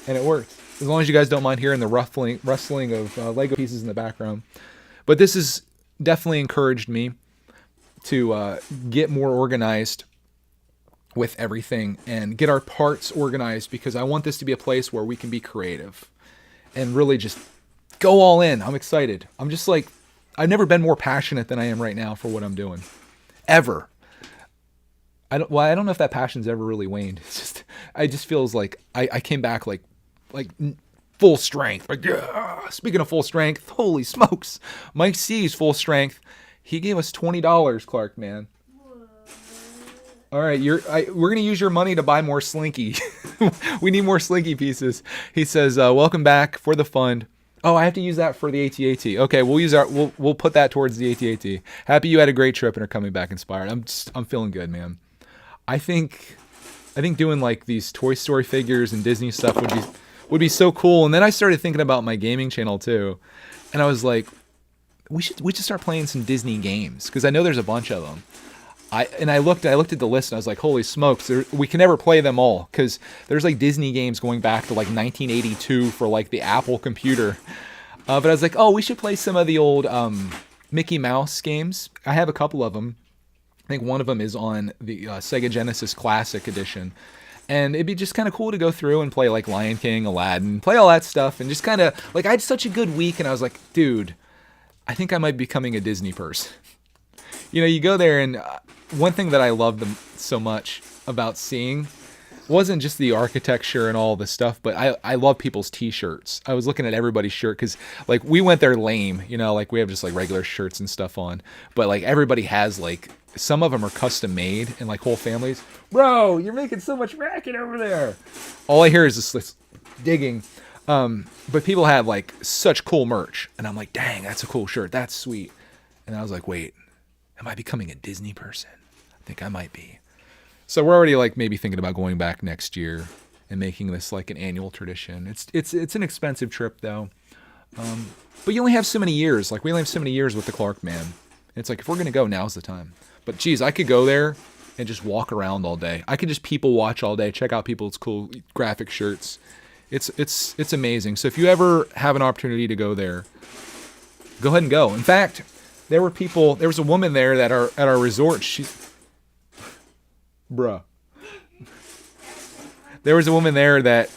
S1: And it worked. As long as you guys don't mind hearing the rustling of Lego pieces in the background. But this has definitely encouraged me to get more organized with everything and get our parts organized, because I want this to be a place where we can be creative and really just go all in. I'm excited. I'm just like, I've never been more passionate than I am right now for what I'm doing. Ever. I don't know if that passion's ever really waned. It just feels like I came back like full strength. Like, yeah. Speaking of full strength, holy smokes. Mike C's full strength. He gave us $20, Clark, man. All right, we're gonna use your money to buy more Slinky. We need more Slinky pieces. He says, "Welcome back for the fund." Oh, I have to use that for the AT-AT. Okay, we'll put that towards the AT-AT. Happy you had a great trip and are coming back inspired. I'm feeling good, man. I think doing like these Toy Story figures and Disney stuff would be so cool. And then I started thinking about my gaming channel too, and I was like, we should start playing some Disney games, because I know there's a bunch of them. I looked at the list and I was like, holy smokes, we can never play them all, because there's like Disney games going back to like 1982 for like the Apple computer. But I was like, oh, we should play some of the old Mickey Mouse games. I have a couple of them. I think one of them is on the Sega Genesis Classic Edition. And it'd be just kind of cool to go through and play like Lion King, Aladdin, play all that stuff. And just kind of like, I had such a good week, and I was like, dude, I think I might be becoming a Disney person. You go there, and one thing that I loved so much about seeing wasn't just the architecture and all the stuff, but I love people's t-shirts. I was looking at everybody's shirt, because like we went there lame, like we have just like regular shirts and stuff on, but like everybody has like, some of them are custom made, and like whole families. Bro, you're making so much racket over there. All I hear is this digging. But people have like such cool merch, and I'm like, dang, that's a cool shirt. That's sweet. And I was like, wait, am I becoming a Disney person? I think I might be. So we're already like maybe thinking about going back next year and making this like an annual tradition. It's an expensive trip though. But you only have so many years. Like we only have so many years with the Clark man. It's like, if we're going to go, now's the time. But geez, I could go there and just walk around all day. I could just people watch all day, check out people's cool graphic shirts. It's amazing. So if you ever have an opportunity to go there, go ahead and go. In fact, there was a woman there that at our resort. There was a woman there that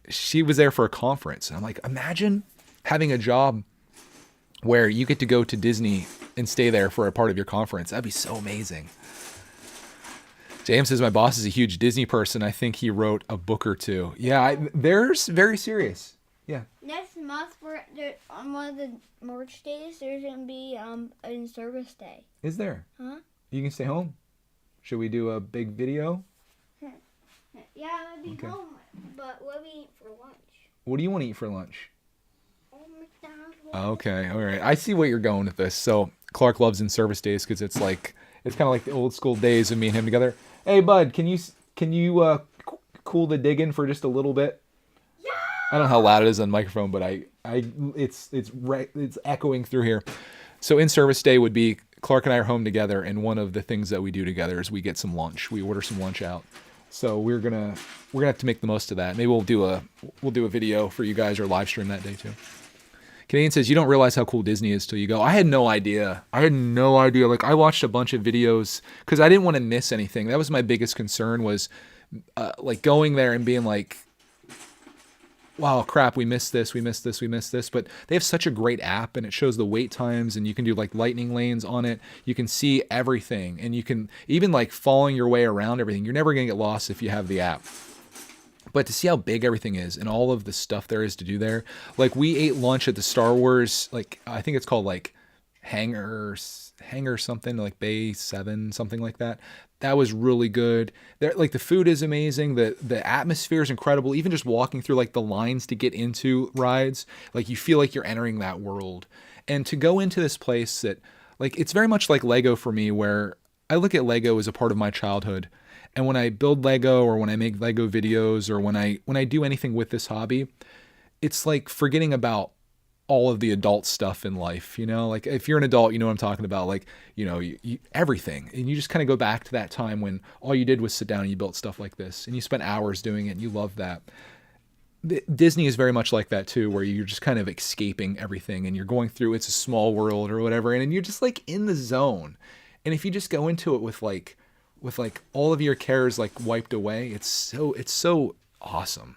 S1: she was there for a conference. And I'm like, imagine having a job where you get to go to Disney and stay there for a part of your conference. That'd be so amazing. James says, my boss is a huge Disney person. I think he wrote a book or two. Yeah, they're very serious. Yeah.
S2: Next month, on one of the March days, there's going to be an in-service day.
S1: Is there?
S2: Huh?
S1: You can stay home? Should we do a big video?
S2: Yeah, I'm going to be home, but what do we eat for lunch?
S1: What do you want to eat for lunch?
S2: McDonald's.
S1: Okay, all right. I see where you're going with this. So Clark loves in-service days because it's kind of like the old school days of me and him together. Hey, bud, can you cool the digging for just a little bit? Yeah. I don't know how loud it is on the microphone, but it's echoing through here. So in-service day would be Clark and I are home together, and one of the things that we do together is we get some lunch. We order some lunch out. So we're gonna have to make the most of that. Maybe we'll do a video for you guys or live stream that day too. Canadian says, you don't realize how cool Disney is till you go. I had no idea. Like, I watched a bunch of videos because I didn't want to miss anything. That was my biggest concern, was like going there and being like, wow, crap, we missed this. But they have such a great app, and it shows the wait times, and you can do like lightning lanes on it. You can see everything, and you can even like following your way around everything. You're never going to get lost if you have the app. But to see how big everything is and all of the stuff there is to do there, like we ate lunch at the Star Wars, like I think it's called like Hangar something, like Bay 7, something like that. That was really good. There, like the food is amazing. The atmosphere is incredible. Even just walking through like the lines to get into rides, like you feel like you're entering that world. And to go into this place that, like, it's very much like Lego for me, where I look at Lego as a part of my childhood. And when I build Lego, or when I make Lego videos, or when I do anything with this hobby, it's like forgetting about all of the adult stuff in life, you know, like if you're an adult, you know what I'm talking about, like, you know, everything. And you just kind of go back to that time when all you did was sit down and you built stuff like this, and you spent hours doing it and you loved that. Disney is very much like that too, where you're just kind of escaping everything and you're going through It's a Small World or whatever. And you're just like in the zone. And if you just go into it with like all of your cares like wiped away, it's so awesome.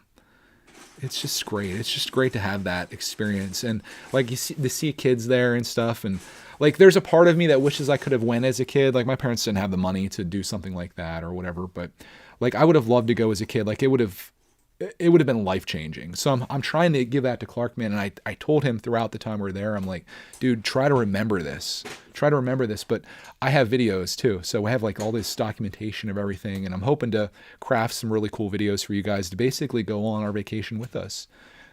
S1: It's just great. It's just great to have that experience. And like you see kids there and stuff. And like, there's a part of me that wishes I could have went as a kid. Like my parents didn't have the money to do something like that or whatever, but like I would have loved to go as a kid. Like it would have been life changing. So I'm trying to give that to Clark, man. And I told him throughout the time we were there, I'm like, dude, try to remember this. But I have videos too. So I have like all this documentation of everything. And I'm hoping to craft some really cool videos for you guys to basically go on our vacation with us.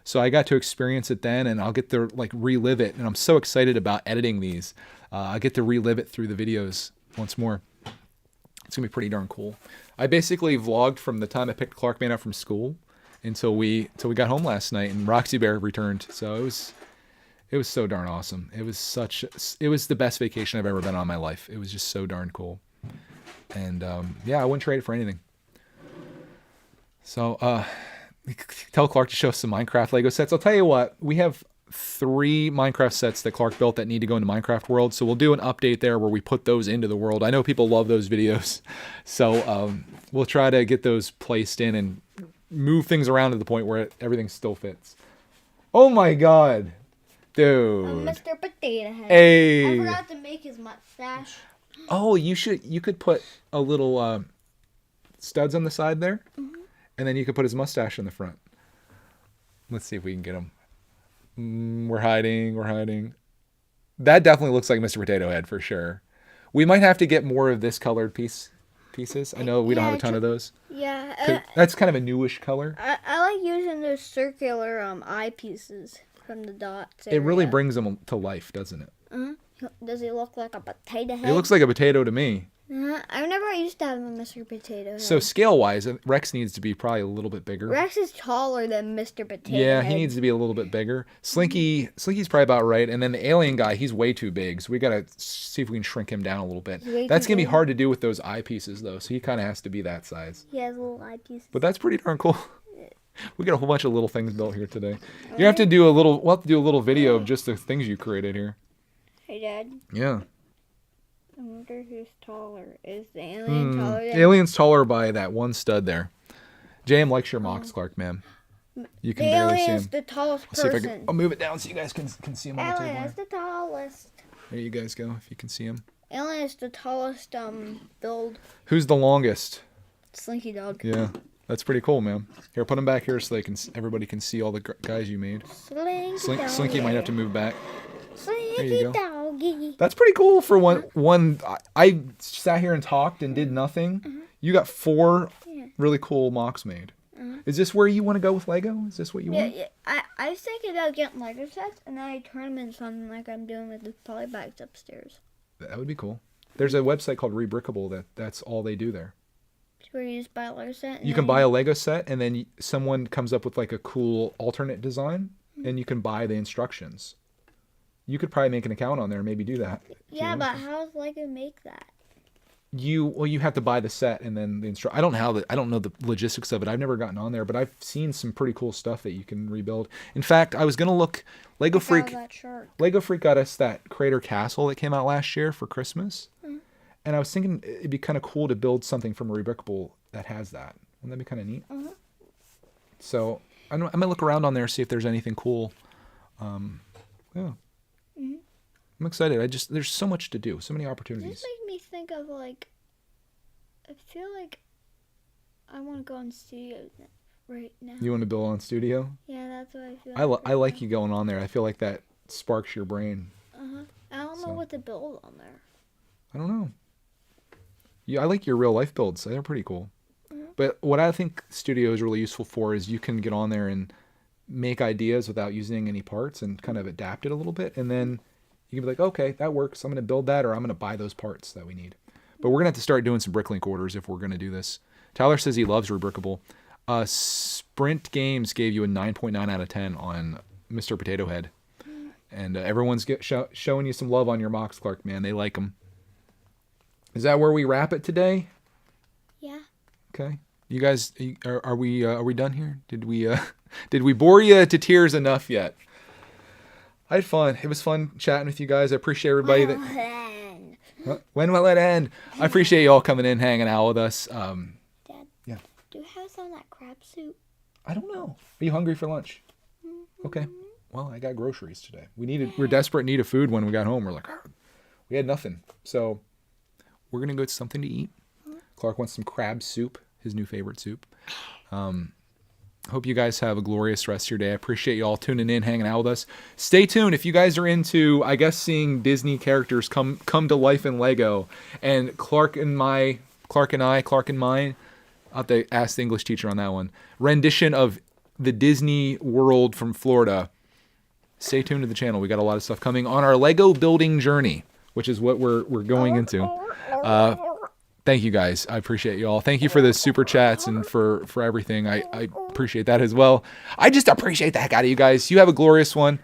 S1: So I got to experience it then, and I'll get to like relive it. And I'm so excited about editing these. I get to relive it through the videos once more. It's gonna be pretty darn cool. I basically vlogged from the time I picked Clark Man up from school until we got home last night, and Roxy Bear returned. So it was so darn awesome. It was the best vacation I've ever been on in my life. It was just so darn cool. And yeah, I wouldn't trade it for anything. So tell Clark to show us some Minecraft Lego sets. I'll tell you what, we have 3 Minecraft sets that Clark built that need to go into Minecraft World. So we'll do an update there where we put those into the world. I know people love those videos. So we'll try to get those placed in and move things around to the point where everything still fits. Oh my god, dude!
S2: Mr. Potato Head.
S1: Hey,
S2: I forgot to make his mustache.
S1: Oh, you could put a little studs on the side there, and then you could put his mustache in the front. Let's see if we can get him. We're hiding. That definitely looks like Mr. Potato Head for sure. We might have to get more of this colored pieces. I know we don't have a ton of those.
S2: Yeah.
S1: That's kind of a newish color.
S2: I like using those circular eye pieces from the dots area.
S1: It really brings them to life, doesn't it?
S2: Does he look like a potato head?
S1: It looks like a potato to me.
S2: I remember I used to have a Mr. Potato Head.
S1: So scale-wise, Rex needs to be probably a little bit bigger.
S2: Rex is taller than Mr. Potato
S1: Yeah,
S2: Head.
S1: he needs to be a little bit bigger. Slinky's probably about right. And then the alien guy, he's way too big. So we got to see if we can shrink him down a little bit. That's going to be hard to do with those eye pieces, though. So he kind of has to be that size.
S2: He has little eye pieces.
S1: But that's pretty darn cool. We got a whole bunch of little things built here today. We'll have to do a little video of just the things you created here.
S2: Hey, Dad.
S1: Yeah.
S2: I wonder who's taller. Is the alien taller than...
S1: The alien's taller by that one stud there. JM likes your MOCs, Clark, man. You can
S2: the
S1: barely see
S2: alien's
S1: him.
S2: the tallest
S1: Let's see if
S2: person.
S1: I'll move it down so you guys can see him on the table.
S2: Alien is the tallest.
S1: There you guys go, if you can see him.
S2: Alien is the tallest build.
S1: Who's the longest?
S2: Slinky Dog.
S1: Yeah, that's pretty cool, man. Here, put him back here so everybody can see all the guys you made. Slinky might have to move back.
S2: Slinky Doggy.
S1: That's pretty cool for one. I sat here and talked and did nothing. You got 4 really cool MOCs made. Is this where you want to go with Lego? Is this what you want?
S2: Yeah. I was thinking about getting Lego sets, and then I turn them into something like I'm doing with the polybags upstairs.
S1: That would be cool. There's a website called Rebrickable that's all they do there.
S2: Where you just buy a Lego set.
S1: You can buy a Lego set, and then someone comes up with like a cool alternate design, and you can buy the instructions. You could probably make an account on there and maybe do that.
S2: Yeah, but how does Lego make that?
S1: You have to buy the set and then the I don't know the logistics of it. I've never gotten on there, but I've seen some pretty cool stuff that you can rebuild. In fact, I was gonna look. Lego Freak got us that Crater Castle that came out last year for Christmas, and I was thinking it'd be kind of cool to build something from a Rebrickable that has that. Wouldn't that be kind of neat? So I might look around on there, see if there's anything cool. Yeah. I'm excited. There's so much to do, so many opportunities.
S2: This makes me think of like, I feel like I want to go on studios right now.
S1: You want to build on studio?
S2: Yeah, that's what I feel.
S1: I like you going on there. I feel like that sparks your brain.
S2: I don't know what to build on there.
S1: I don't know. Yeah, I like your real life builds. They're pretty cool. But what I think studio is really useful for is you can get on there and make ideas without using any parts and kind of adapt it a little bit, and then you can be like, okay, that works. I'm going to build that, or I'm going to buy those parts that we need. But we're going to have to start doing some Bricklink orders if we're going to do this. Tyler says he loves Rebrickable. Sprint Games gave you a 9.9 out of 10 on Mr. Potato Head. And everyone's showing you some love on your MOCs, Clark, man. They like them. Is that where we wrap it today?
S2: Yeah.
S1: Okay. You guys, are we done here? Did we bore you to tears enough yet? I had fun. It was fun chatting with you guys. I appreciate everybody When will it end? I appreciate you all coming in, hanging out with us.
S2: Dad.
S1: Yeah.
S2: Do we have some of that crab soup?
S1: I don't know. Are you hungry for lunch? Okay. Well, I got groceries today. We're desperate in need of food when we got home. We're like, we had nothing. So we're gonna go get something to eat. Clark wants some crab soup, his new favorite soup. Hope you guys have a glorious rest of your day. I appreciate you all tuning in, hanging out with us. Stay tuned if you guys are into, I guess, seeing Disney characters come to life in Lego. And Clark and mine, I'll have to ask the English teacher on that one. Rendition of the Disney World from Florida. Stay tuned to the channel. We got a lot of stuff coming on our Lego building journey, which is what we're going into. Thank you guys. I appreciate you all. Thank you for the super chats and for everything. I appreciate that as well. I just appreciate the heck out of you guys. You have a glorious one.